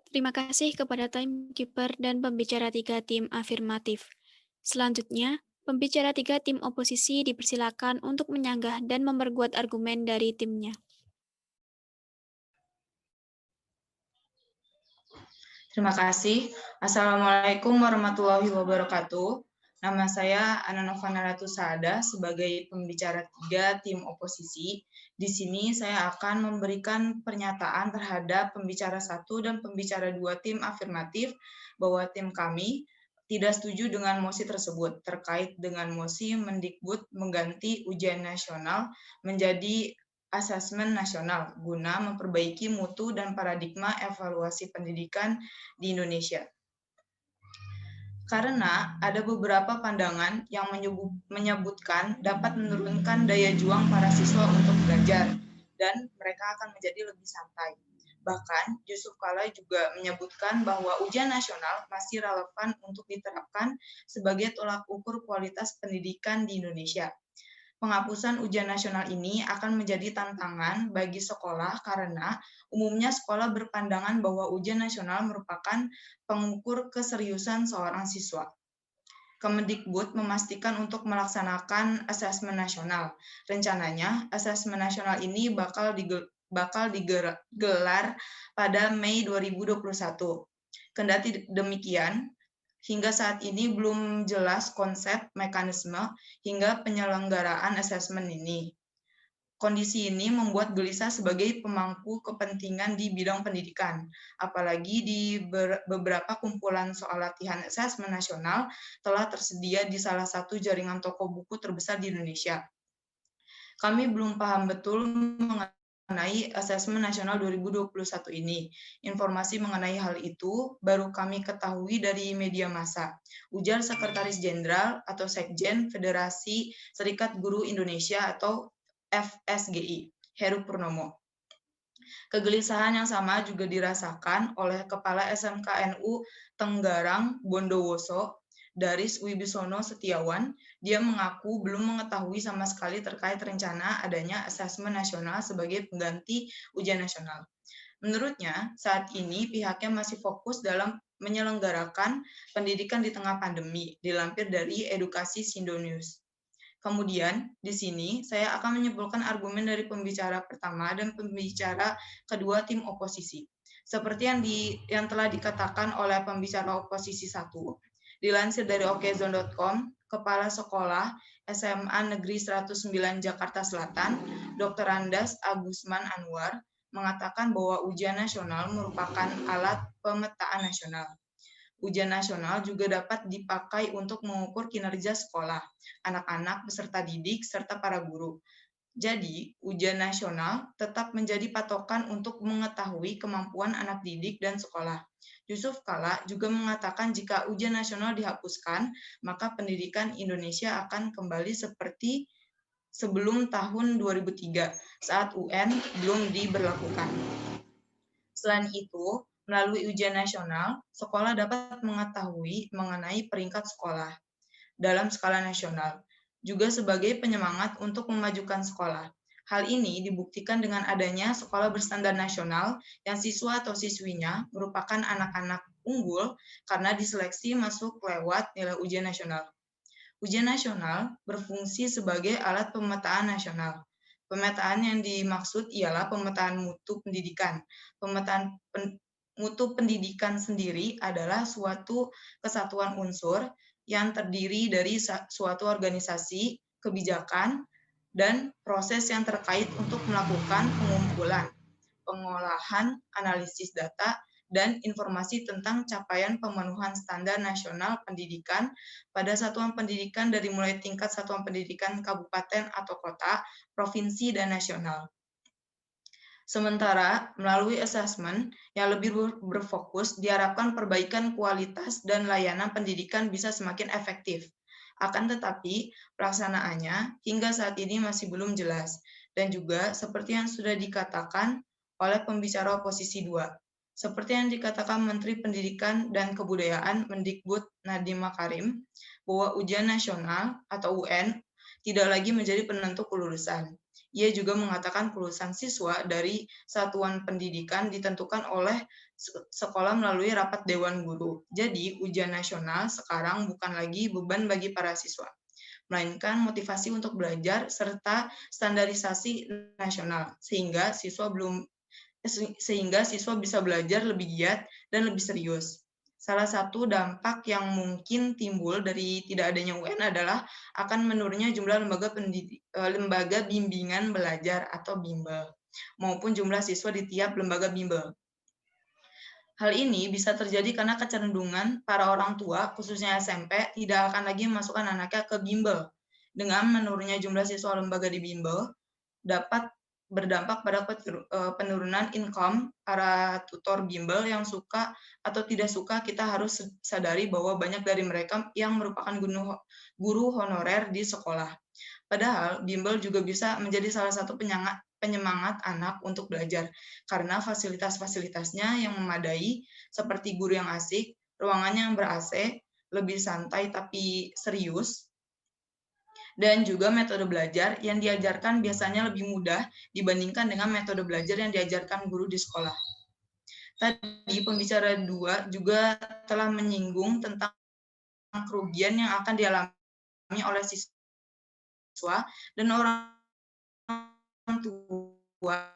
Terima kasih kepada timekeeper dan pembicara 3 tim afirmatif. Selanjutnya, pembicara 3 tim oposisi dipersilakan untuk menyanggah dan memperkuat argumen dari timnya. Terima kasih. Assalamualaikum warahmatullahi wabarakatuh. Nama saya Ana Novana Ratu Saada sebagai pembicara 3 tim oposisi. Di sini saya akan memberikan pernyataan terhadap pembicara 1 dan pembicara 2 tim afirmatif bahwa tim kami tidak setuju dengan mosi tersebut terkait dengan mosi Mendikbud mengganti ujian nasional menjadi asesmen nasional guna memperbaiki mutu dan paradigma evaluasi pendidikan di Indonesia. Karena ada beberapa pandangan yang menyebutkan dapat menurunkan daya juang para siswa untuk belajar dan mereka akan menjadi lebih santai. Bahkan Yusuf Kala juga menyebutkan bahwa ujian nasional masih relevan untuk diterapkan sebagai tolak ukur kualitas pendidikan di Indonesia. Penghapusan ujian nasional ini akan menjadi tantangan bagi sekolah karena umumnya sekolah berpandangan bahwa ujian nasional merupakan pengukur keseriusan seorang siswa. Kemendikbud memastikan untuk melaksanakan asesmen nasional. Rencananya, asesmen nasional ini bakal digelar pada Mei 2021. Kendati demikian, hingga saat ini belum jelas konsep, mekanisme, hingga penyelenggaraan asesmen ini. Kondisi ini membuat gelisah sebagai pemangku kepentingan di bidang pendidikan, apalagi di beberapa kumpulan soal latihan asesmen nasional telah tersedia di salah satu jaringan toko buku terbesar di Indonesia. Kami belum paham betul mengenai asesmen nasional 2021 ini. Informasi mengenai hal itu baru kami ketahui dari media massa, ujar Sekretaris Jenderal atau Sekjen Federasi Serikat Guru Indonesia atau FSGI, Heru Purnomo. Kegelisahan yang sama juga dirasakan oleh Kepala SMK NU Tenggarang Bondowoso, Daris Wibisono Setiawan. Dia mengaku belum mengetahui sama sekali terkait rencana adanya asesmen nasional sebagai pengganti ujian nasional. Menurutnya, saat ini pihaknya masih fokus dalam menyelenggarakan pendidikan di tengah pandemi, dilampir dari edukasi Sindonews. Kemudian, di sini saya akan menyimpulkan argumen dari pembicara pertama dan pembicara kedua tim oposisi. Seperti yang telah dikatakan oleh pembicara oposisi 1, dilansir dari okezone.com, Kepala Sekolah SMA Negeri 109 Jakarta Selatan, Dr. Andas Agusman Anwar, mengatakan bahwa ujian nasional merupakan alat pemetaan nasional. Ujian nasional juga dapat dipakai untuk mengukur kinerja sekolah, anak-anak, peserta didik, serta para guru. Jadi, ujian nasional tetap menjadi patokan untuk mengetahui kemampuan anak didik dan sekolah. Yusuf Kala juga mengatakan jika ujian nasional dihapuskan, maka pendidikan Indonesia akan kembali seperti sebelum tahun 2003, saat UN belum diberlakukan. Selain itu, melalui ujian nasional, sekolah dapat mengetahui mengenai peringkat sekolah dalam skala nasional, juga sebagai penyemangat untuk memajukan sekolah. Hal ini dibuktikan dengan adanya sekolah berstandar nasional yang siswa atau siswinya merupakan anak-anak unggul karena diseleksi masuk lewat nilai ujian nasional. Ujian nasional berfungsi sebagai alat pemetaan nasional. Pemetaan yang dimaksud ialah pemetaan mutu pendidikan. Pemetaan mutu pendidikan sendiri adalah suatu kesatuan unsur yang terdiri dari suatu organisasi, kebijakan, dan proses yang terkait untuk melakukan pengumpulan, pengolahan, analisis data, dan informasi tentang capaian pemenuhan standar nasional pendidikan pada satuan pendidikan dari mulai tingkat satuan pendidikan kabupaten atau kota, provinsi, dan nasional. Sementara melalui asesmen yang lebih berfokus diharapkan perbaikan kualitas dan layanan pendidikan bisa semakin efektif. Akan tetapi pelaksanaannya hingga saat ini masih belum jelas dan juga seperti yang sudah dikatakan oleh pembicara oposisi 2. Seperti yang dikatakan Menteri Pendidikan dan Kebudayaan Mendikbud Nadiem Makarim bahwa ujian nasional atau UN tidak lagi menjadi penentu kelulusan. Ia juga mengatakan kelulusan siswa dari satuan pendidikan ditentukan oleh sekolah melalui rapat Dewan Guru. Jadi, ujian nasional sekarang bukan lagi beban bagi para siswa, melainkan motivasi untuk belajar serta standarisasi nasional, sehingga siswa bisa belajar lebih giat dan lebih serius. Salah satu dampak yang mungkin timbul dari tidak adanya UN adalah akan menurunnya jumlah lembaga bimbingan belajar atau bimbel, maupun jumlah siswa di tiap lembaga bimbel. Hal ini bisa terjadi karena kecenderungan para orang tua, khususnya SMP, tidak akan lagi memasukkan anaknya ke bimbel. Dengan menurunnya jumlah siswa lembaga di bimbel, dapat berdampak pada penurunan income para tutor bimbel yang suka atau tidak suka. Kita harus sadari bahwa banyak dari mereka yang merupakan guru honorer di sekolah. Padahal bimbel juga bisa menjadi salah satu penyemangat anak untuk belajar karena fasilitas-fasilitasnya yang memadai seperti guru yang asik, ruangannya yang ber-AC, lebih santai tapi serius, dan juga metode belajar yang diajarkan biasanya lebih mudah dibandingkan dengan metode belajar yang diajarkan guru di sekolah. Tadi pembicara 2 juga telah menyinggung tentang kerugian yang akan dialami oleh siswa dan orang tua.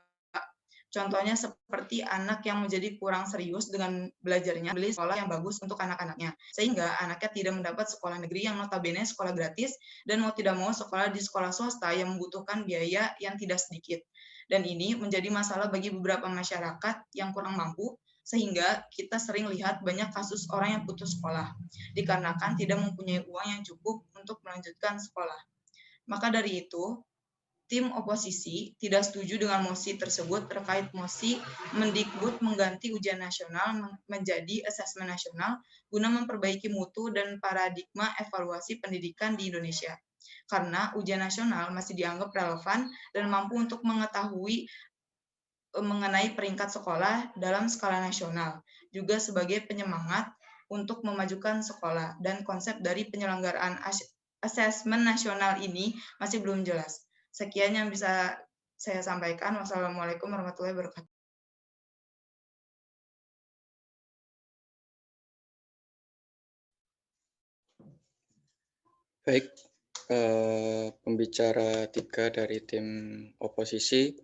Contohnya seperti anak yang menjadi kurang serius dengan belajarnya, beli sekolah yang bagus untuk anak-anaknya. Sehingga anaknya tidak mendapat sekolah negeri yang notabene sekolah gratis, dan mau tidak mau sekolah di sekolah swasta yang membutuhkan biaya yang tidak sedikit. Dan ini menjadi masalah bagi beberapa masyarakat yang kurang mampu, sehingga kita sering lihat banyak kasus orang yang putus sekolah, dikarenakan tidak mempunyai uang yang cukup untuk melanjutkan sekolah. Maka dari itu, tim oposisi tidak setuju dengan mosi tersebut terkait mosi Mendikbud mengganti ujian nasional menjadi asesmen nasional guna memperbaiki mutu dan paradigma evaluasi pendidikan di Indonesia. Karena ujian nasional masih dianggap relevan dan mampu untuk mengetahui mengenai peringkat sekolah dalam skala nasional, juga sebagai penyemangat untuk memajukan sekolah, dan konsep dari penyelenggaraan asesmen nasional ini masih belum jelas. Sekian yang bisa saya sampaikan. Wassalamualaikum warahmatullahi wabarakatuh. Baik, pembicara 3 dari tim oposisi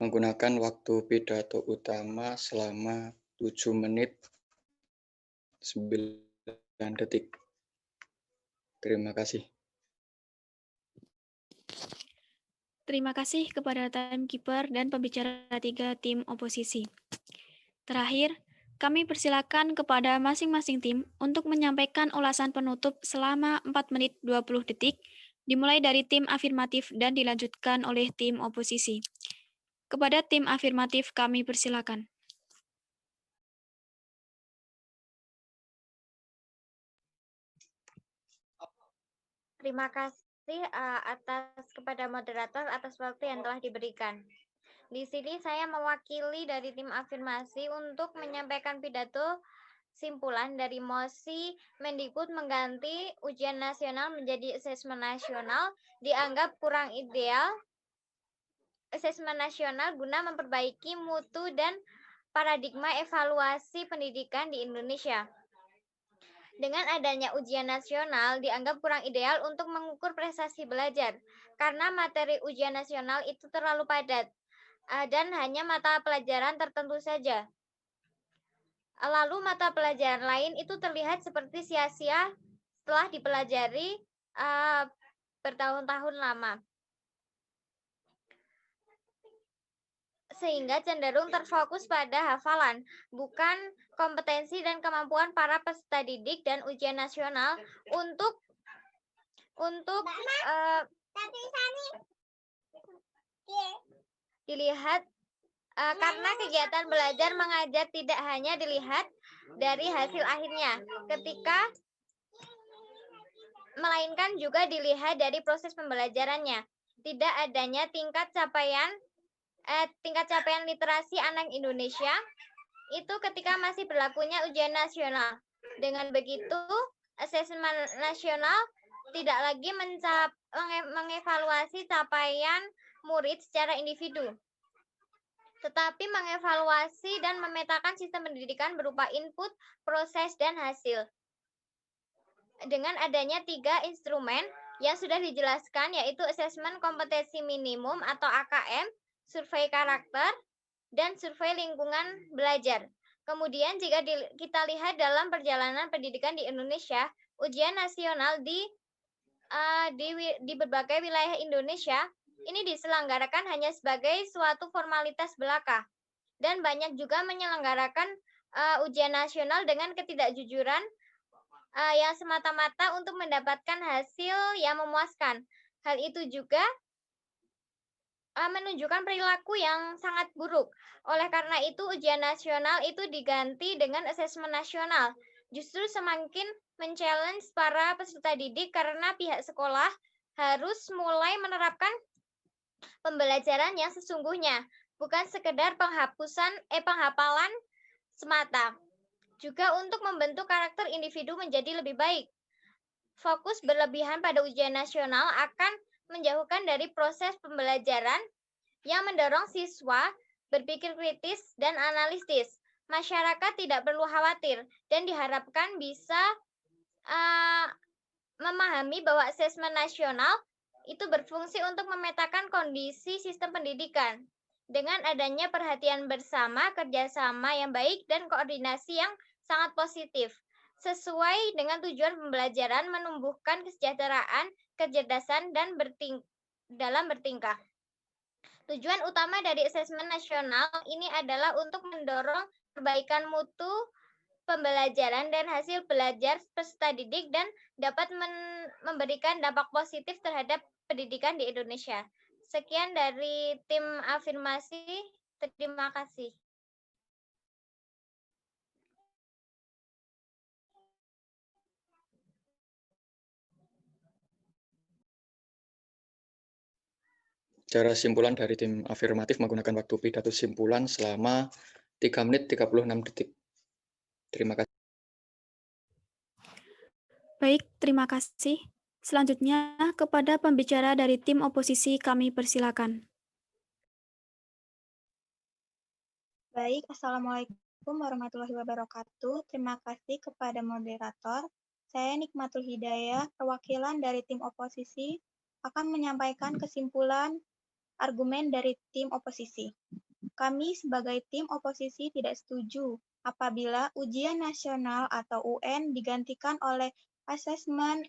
menggunakan waktu pidato utama selama 7 menit 9 detik. Terima kasih. Terima kasih kepada timekeeper dan pembicara 3 tim oposisi. Terakhir, kami persilakan kepada masing-masing tim untuk menyampaikan ulasan penutup selama 4 menit 20 detik, dimulai dari tim afirmatif dan dilanjutkan oleh tim oposisi. Kepada tim afirmatif kami persilakan. Terima kasih kepada moderator atas waktu yang telah diberikan. Di sini saya mewakili dari tim afirmasi untuk menyampaikan pidato simpulan dari mosi Mendikbud mengganti ujian nasional menjadi asesmen nasional dianggap kurang ideal. Asesmen nasional guna memperbaiki mutu dan paradigma evaluasi pendidikan di Indonesia. Dengan adanya ujian nasional dianggap kurang ideal untuk mengukur prestasi belajar karena materi ujian nasional itu terlalu padat dan hanya mata pelajaran tertentu saja. Lalu mata pelajaran lain itu terlihat seperti sia-sia setelah dipelajari bertahun-tahun lama. Sehingga cenderung terfokus pada hafalan, bukan kompetensi dan kemampuan para peserta didik, dan ujian nasional untuk dilihat karena kegiatan belajar mengajar tidak hanya dilihat dari hasil akhirnya, melainkan juga dilihat dari proses pembelajarannya. Tidak adanya tingkat capaian literasi anak Indonesia itu ketika masih berlakunya ujian nasional. Dengan begitu, asesmen nasional tidak lagi mengevaluasi capaian murid secara individu, tetapi mengevaluasi dan memetakan sistem pendidikan berupa input, proses, dan hasil. Dengan adanya 3 instrumen yang sudah dijelaskan, yaitu asesmen kompetensi minimum atau AKM, survei karakter, dan survei lingkungan belajar. Kemudian jika kita lihat dalam perjalanan pendidikan di Indonesia, ujian nasional di berbagai wilayah Indonesia ini diselenggarakan hanya sebagai suatu formalitas belaka, dan banyak juga menyelenggarakan ujian nasional dengan ketidakjujuran yang semata-mata untuk mendapatkan hasil yang memuaskan. Hal itu juga menunjukkan perilaku yang sangat buruk. Oleh karena itu, ujian nasional itu diganti dengan asesmen nasional. Justru semakin men-challenge para peserta didik karena pihak sekolah harus mulai menerapkan pembelajaran yang sesungguhnya, bukan sekedar penghafalan semata. Juga untuk membentuk karakter individu menjadi lebih baik. Fokus berlebihan pada ujian nasional akan menjauhkan dari proses pembelajaran yang mendorong siswa berpikir kritis dan analitis. Masyarakat tidak perlu khawatir dan diharapkan bisa memahami bahwa asesmen nasional itu berfungsi untuk memetakan kondisi sistem pendidikan. Dengan adanya perhatian bersama, kerjasama yang baik, dan koordinasi yang sangat positif. Sesuai dengan tujuan pembelajaran menumbuhkan kesejahteraan, kecerdasan, dan dalam bertingkah. Tujuan utama dari asesmen nasional ini adalah untuk mendorong perbaikan mutu pembelajaran dan hasil belajar peserta didik dan dapat memberikan dampak positif terhadap pendidikan di Indonesia. Sekian dari tim afirmasi. Terima kasih. Cara simpulan dari tim afirmatif menggunakan waktu pidato simpulan selama 3 menit 36 detik. Terima kasih. Baik, terima kasih. Selanjutnya, kepada pembicara dari tim oposisi kami persilakan. Baik, Assalamualaikum warahmatullahi wabarakatuh. Terima kasih kepada moderator. Saya Nikmatul Hidayah, perwakilan dari tim oposisi, akan menyampaikan kesimpulan argumen dari tim oposisi. Kami sebagai tim oposisi tidak setuju apabila ujian nasional atau UN digantikan oleh asesmen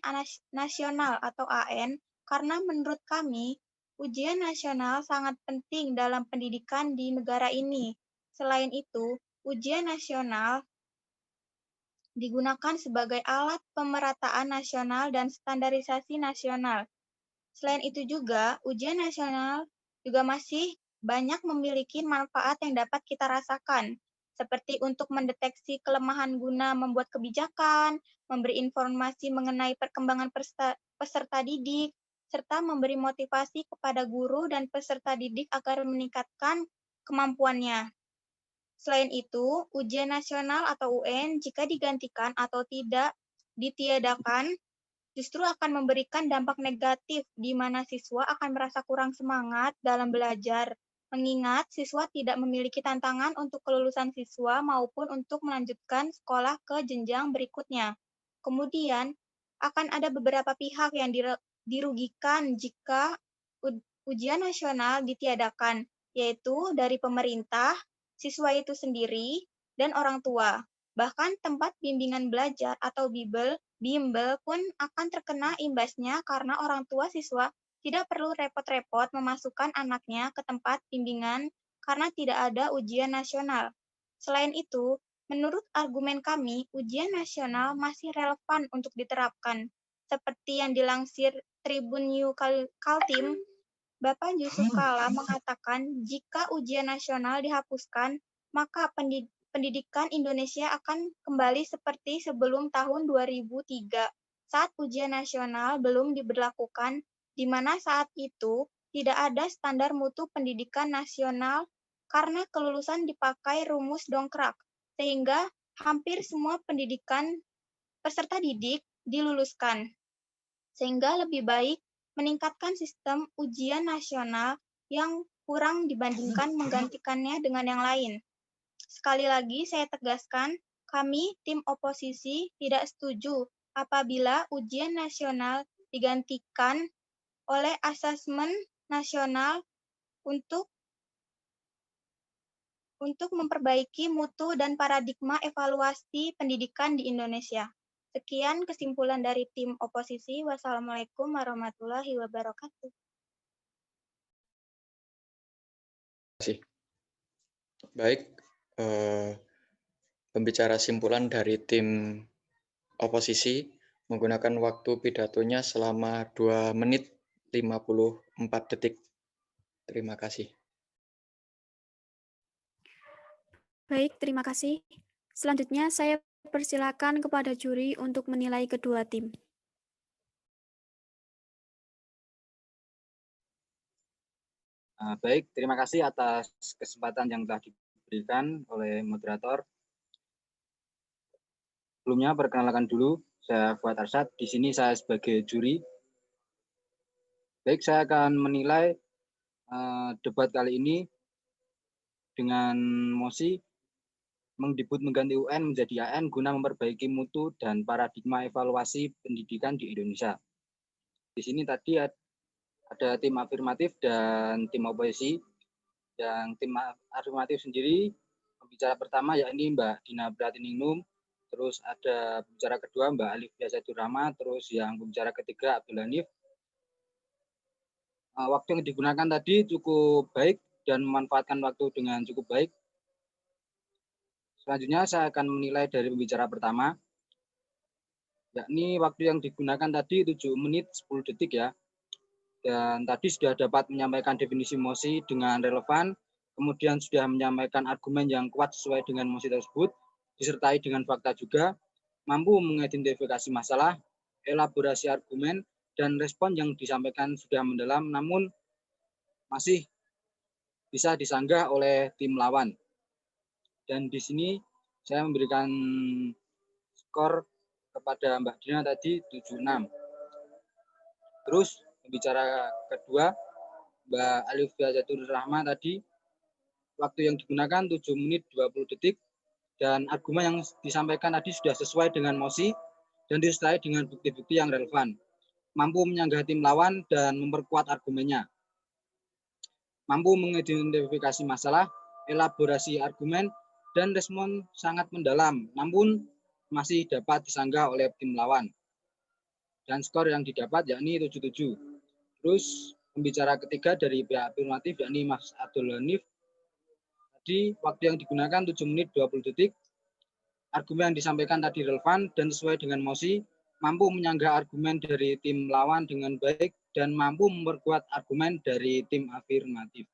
nasional atau AN, karena menurut kami, ujian nasional sangat penting dalam pendidikan di negara ini. Selain itu, ujian nasional digunakan sebagai alat pemerataan nasional dan standarisasi nasional. Selain itu juga, ujian nasional juga masih banyak memiliki manfaat yang dapat kita rasakan, seperti untuk mendeteksi kelemahan guna membuat kebijakan, memberi informasi mengenai perkembangan peserta didik, serta memberi motivasi kepada guru dan peserta didik agar meningkatkan kemampuannya. Selain itu, ujian nasional atau UN jika digantikan atau tidak ditiadakan, justru akan memberikan dampak negatif di mana siswa akan merasa kurang semangat dalam belajar, mengingat siswa tidak memiliki tantangan untuk kelulusan siswa maupun untuk melanjutkan sekolah ke jenjang berikutnya. Kemudian, akan ada beberapa pihak yang dirugikan jika ujian nasional ditiadakan, yaitu dari pemerintah, siswa itu sendiri, dan orang tua. Bahkan tempat bimbingan belajar atau bimbel pun akan terkena imbasnya karena orang tua siswa tidak perlu repot-repot memasukkan anaknya ke tempat bimbingan karena tidak ada ujian nasional. Selain itu, menurut argumen kami, ujian nasional masih relevan untuk diterapkan. Seperti yang dilansir Tribun New Kaltim, Bapak Yusuf Kala mengatakan jika ujian nasional dihapuskan, maka pendidikan Indonesia akan kembali seperti sebelum tahun 2003 saat ujian nasional belum diberlakukan, di mana saat itu tidak ada standar mutu pendidikan nasional karena kelulusan dipakai rumus dongkrak, sehingga hampir semua pendidikan peserta didik diluluskan. Sehingga lebih baik meningkatkan sistem ujian nasional yang kurang dibandingkan menggantikannya dengan yang lain. Sekali lagi saya tegaskan, kami tim oposisi tidak setuju apabila ujian nasional digantikan oleh asesmen nasional untuk memperbaiki mutu dan paradigma evaluasi pendidikan di Indonesia. Sekian kesimpulan dari tim oposisi. Wassalamualaikum warahmatullahi wabarakatuh. Baik, pembicara simpulan dari tim oposisi menggunakan waktu pidatonya selama 2 menit 54 detik. Terima kasih. Baik, terima kasih. Selanjutnya saya persilakan kepada juri untuk menilai kedua tim. Baik, terima kasih atas kesempatan yang telah diberikan oleh moderator. Sebelumnya perkenalkan dulu, saya Fuad Arsyad. Di sini saya sebagai juri. Baik, saya akan menilai debat kali ini dengan mosi Mendikbud mengganti UN menjadi AN guna memperbaiki mutu dan paradigma evaluasi pendidikan di Indonesia. Di sini tadi ada tim afirmatif dan tim oposisi. Yang tim afirmatif sendiri, pembicara pertama yakni Mbak Dina Pratiningnum, terus ada pembicara kedua Mbak Alifia Zaidur Rahma, terus yang pembicara ketiga Abdul Hanif. Waktu yang digunakan tadi cukup baik dan memanfaatkan waktu dengan cukup baik. Selanjutnya saya akan menilai dari pembicara pertama, yakni waktu yang digunakan tadi 7 menit 10 detik ya. Dan tadi sudah dapat menyampaikan definisi mosi dengan relevan, kemudian sudah menyampaikan argumen yang kuat sesuai dengan mosi tersebut, disertai dengan fakta juga, mampu mengidentifikasi masalah, elaborasi argumen, dan respon yang disampaikan sudah mendalam, namun masih bisa disanggah oleh tim lawan. Dan di sini saya memberikan skor kepada Mbak Dina tadi 76. Terus pembicara kedua, Mbak Alifia Zaidur Rahma tadi, waktu yang digunakan 7 menit 20 detik, dan argumen yang disampaikan tadi sudah sesuai dengan mosi dan disertai dengan bukti-bukti yang relevan. Mampu menyanggah tim lawan dan memperkuat argumennya. Mampu mengidentifikasi masalah, elaborasi argumen, dan respon sangat mendalam, namun masih dapat disanggah oleh tim lawan. Dan skor yang didapat yakni 77. Terus pembicara ketiga dari pihak afirmatif yakni Mas Abdul Hanif. Tadi waktu yang digunakan 7 menit 20 detik. Argumen yang disampaikan tadi relevan dan sesuai dengan mosi, mampu menyanggah argumen dari tim lawan dengan baik dan mampu memperkuat argumen dari tim afirmatif.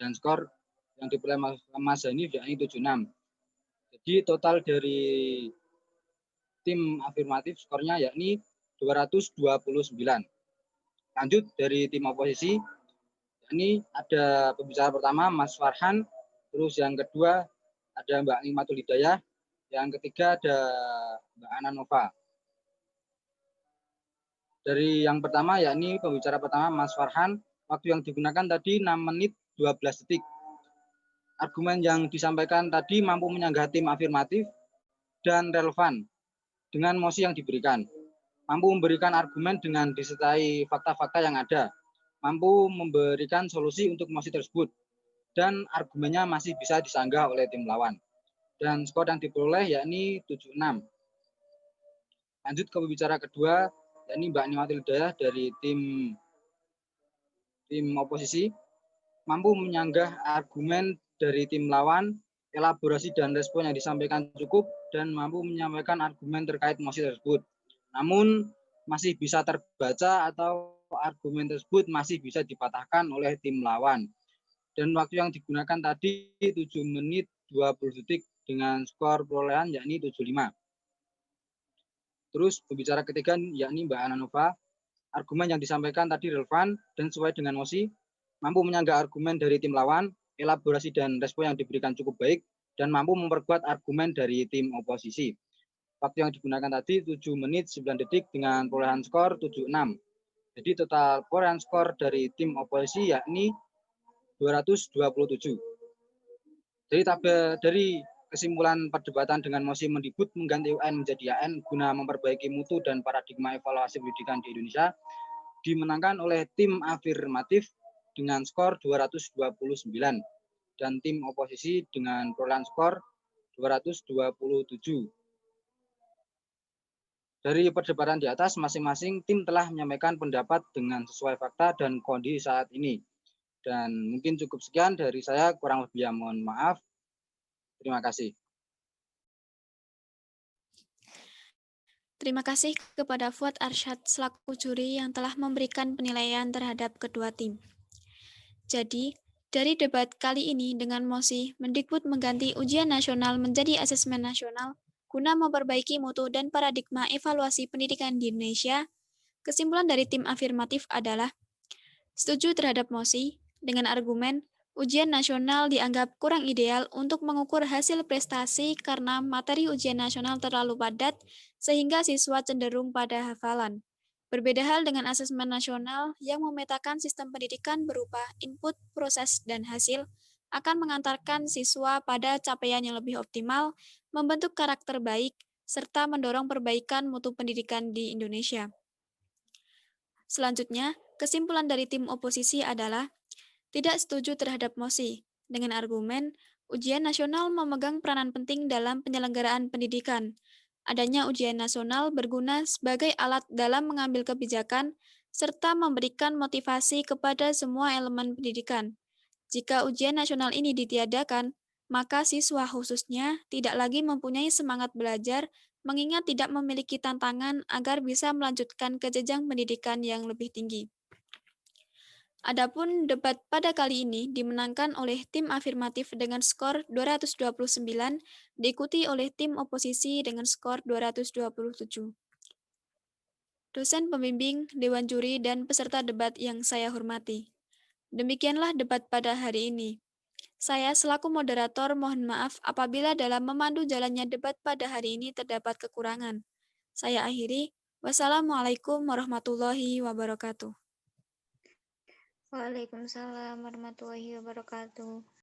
Dan skor yang diperoleh Mas Hanif yakni 76. Jadi total dari tim afirmatif skornya yakni 229. Lanjut dari tim oposisi, ini ada pembicara pertama Mas Farhan, terus yang kedua ada Mbak Nimatul Hidayah, yang ketiga ada Mbak Ana Nova. Dari yang pertama yakni pembicara pertama Mas Farhan, waktu yang digunakan tadi 6 menit 12 detik. Argumen yang disampaikan tadi mampu menyanggah tim afirmatif dan relevan dengan mosi yang diberikan. Mampu memberikan argumen dengan disertai fakta-fakta yang ada. Mampu memberikan solusi untuk mosi tersebut. Dan argumennya masih bisa disanggah oleh tim lawan. Dan skor yang diperoleh yakni 76. Lanjut ke pembicara kedua, yakni Mbak Nimatul Hidayah dari tim oposisi. Mampu menyanggah argumen dari tim lawan, elaborasi dan respon yang disampaikan cukup, dan mampu menyampaikan argumen terkait mosi tersebut. Namun masih bisa terbaca atau argumen tersebut masih bisa dipatahkan oleh tim lawan. Dan waktu yang digunakan tadi 7 menit 20 detik dengan skor perolehan yakni 75. Terus pembicara ketiga yakni Mbak Ananova, argumen yang disampaikan tadi relevan dan sesuai dengan mosi, mampu menyangga argumen dari tim lawan, elaborasi dan respon yang diberikan cukup baik, dan mampu memperkuat argumen dari tim oposisi. Waktu yang digunakan tadi 7 menit 9 detik dengan perolehan skor 76. Jadi total perolehan skor dari tim oposisi yakni 227. Jadi dari kesimpulan perdebatan dengan mosi mendikbud mengganti UN menjadi AN guna memperbaiki mutu dan paradigma evaluasi pendidikan di Indonesia dimenangkan oleh tim afirmatif dengan skor 229 dan tim oposisi dengan perolehan skor 227. Dari perdebatan di atas, masing-masing tim telah menyampaikan pendapat dengan sesuai fakta dan kondisi saat ini. Dan mungkin cukup sekian dari saya, kurang lebih mohon maaf. Terima kasih. Terima kasih kepada Fuad Arsyad selaku juri yang telah memberikan penilaian terhadap kedua tim. Jadi, dari debat kali ini dengan mosi Mendikbud mengganti ujian nasional menjadi asesmen nasional guna memperbaiki mutu dan paradigma evaluasi pendidikan di Indonesia, kesimpulan dari tim afirmatif adalah setuju terhadap mosi dengan argumen ujian nasional dianggap kurang ideal untuk mengukur hasil prestasi karena materi ujian nasional terlalu padat sehingga siswa cenderung pada hafalan. Berbeda hal dengan asesmen nasional yang memetakan sistem pendidikan berupa input, proses, dan hasil akan mengantarkan siswa pada capaian yang lebih optimal, membentuk karakter baik, serta mendorong perbaikan mutu pendidikan di Indonesia. Selanjutnya, kesimpulan dari tim oposisi adalah tidak setuju terhadap mosi, dengan argumen ujian nasional memegang peranan penting dalam penyelenggaraan pendidikan. Adanya ujian nasional berguna sebagai alat dalam mengambil kebijakan serta memberikan motivasi kepada semua elemen pendidikan. Jika ujian nasional ini ditiadakan, maka siswa khususnya tidak lagi mempunyai semangat belajar mengingat tidak memiliki tantangan agar bisa melanjutkan ke jenjang pendidikan yang lebih tinggi. Adapun debat pada kali ini dimenangkan oleh tim afirmatif dengan skor 229, diikuti oleh tim oposisi dengan skor 227. Dosen pembimbing, dewan juri, dan peserta debat yang saya hormati. Demikianlah debat pada hari ini. Saya selaku moderator mohon maaf apabila dalam memandu jalannya debat pada hari ini terdapat kekurangan. Saya akhiri. Wassalamualaikum warahmatullahi wabarakatuh. Waalaikumsalam warahmatullahi wabarakatuh.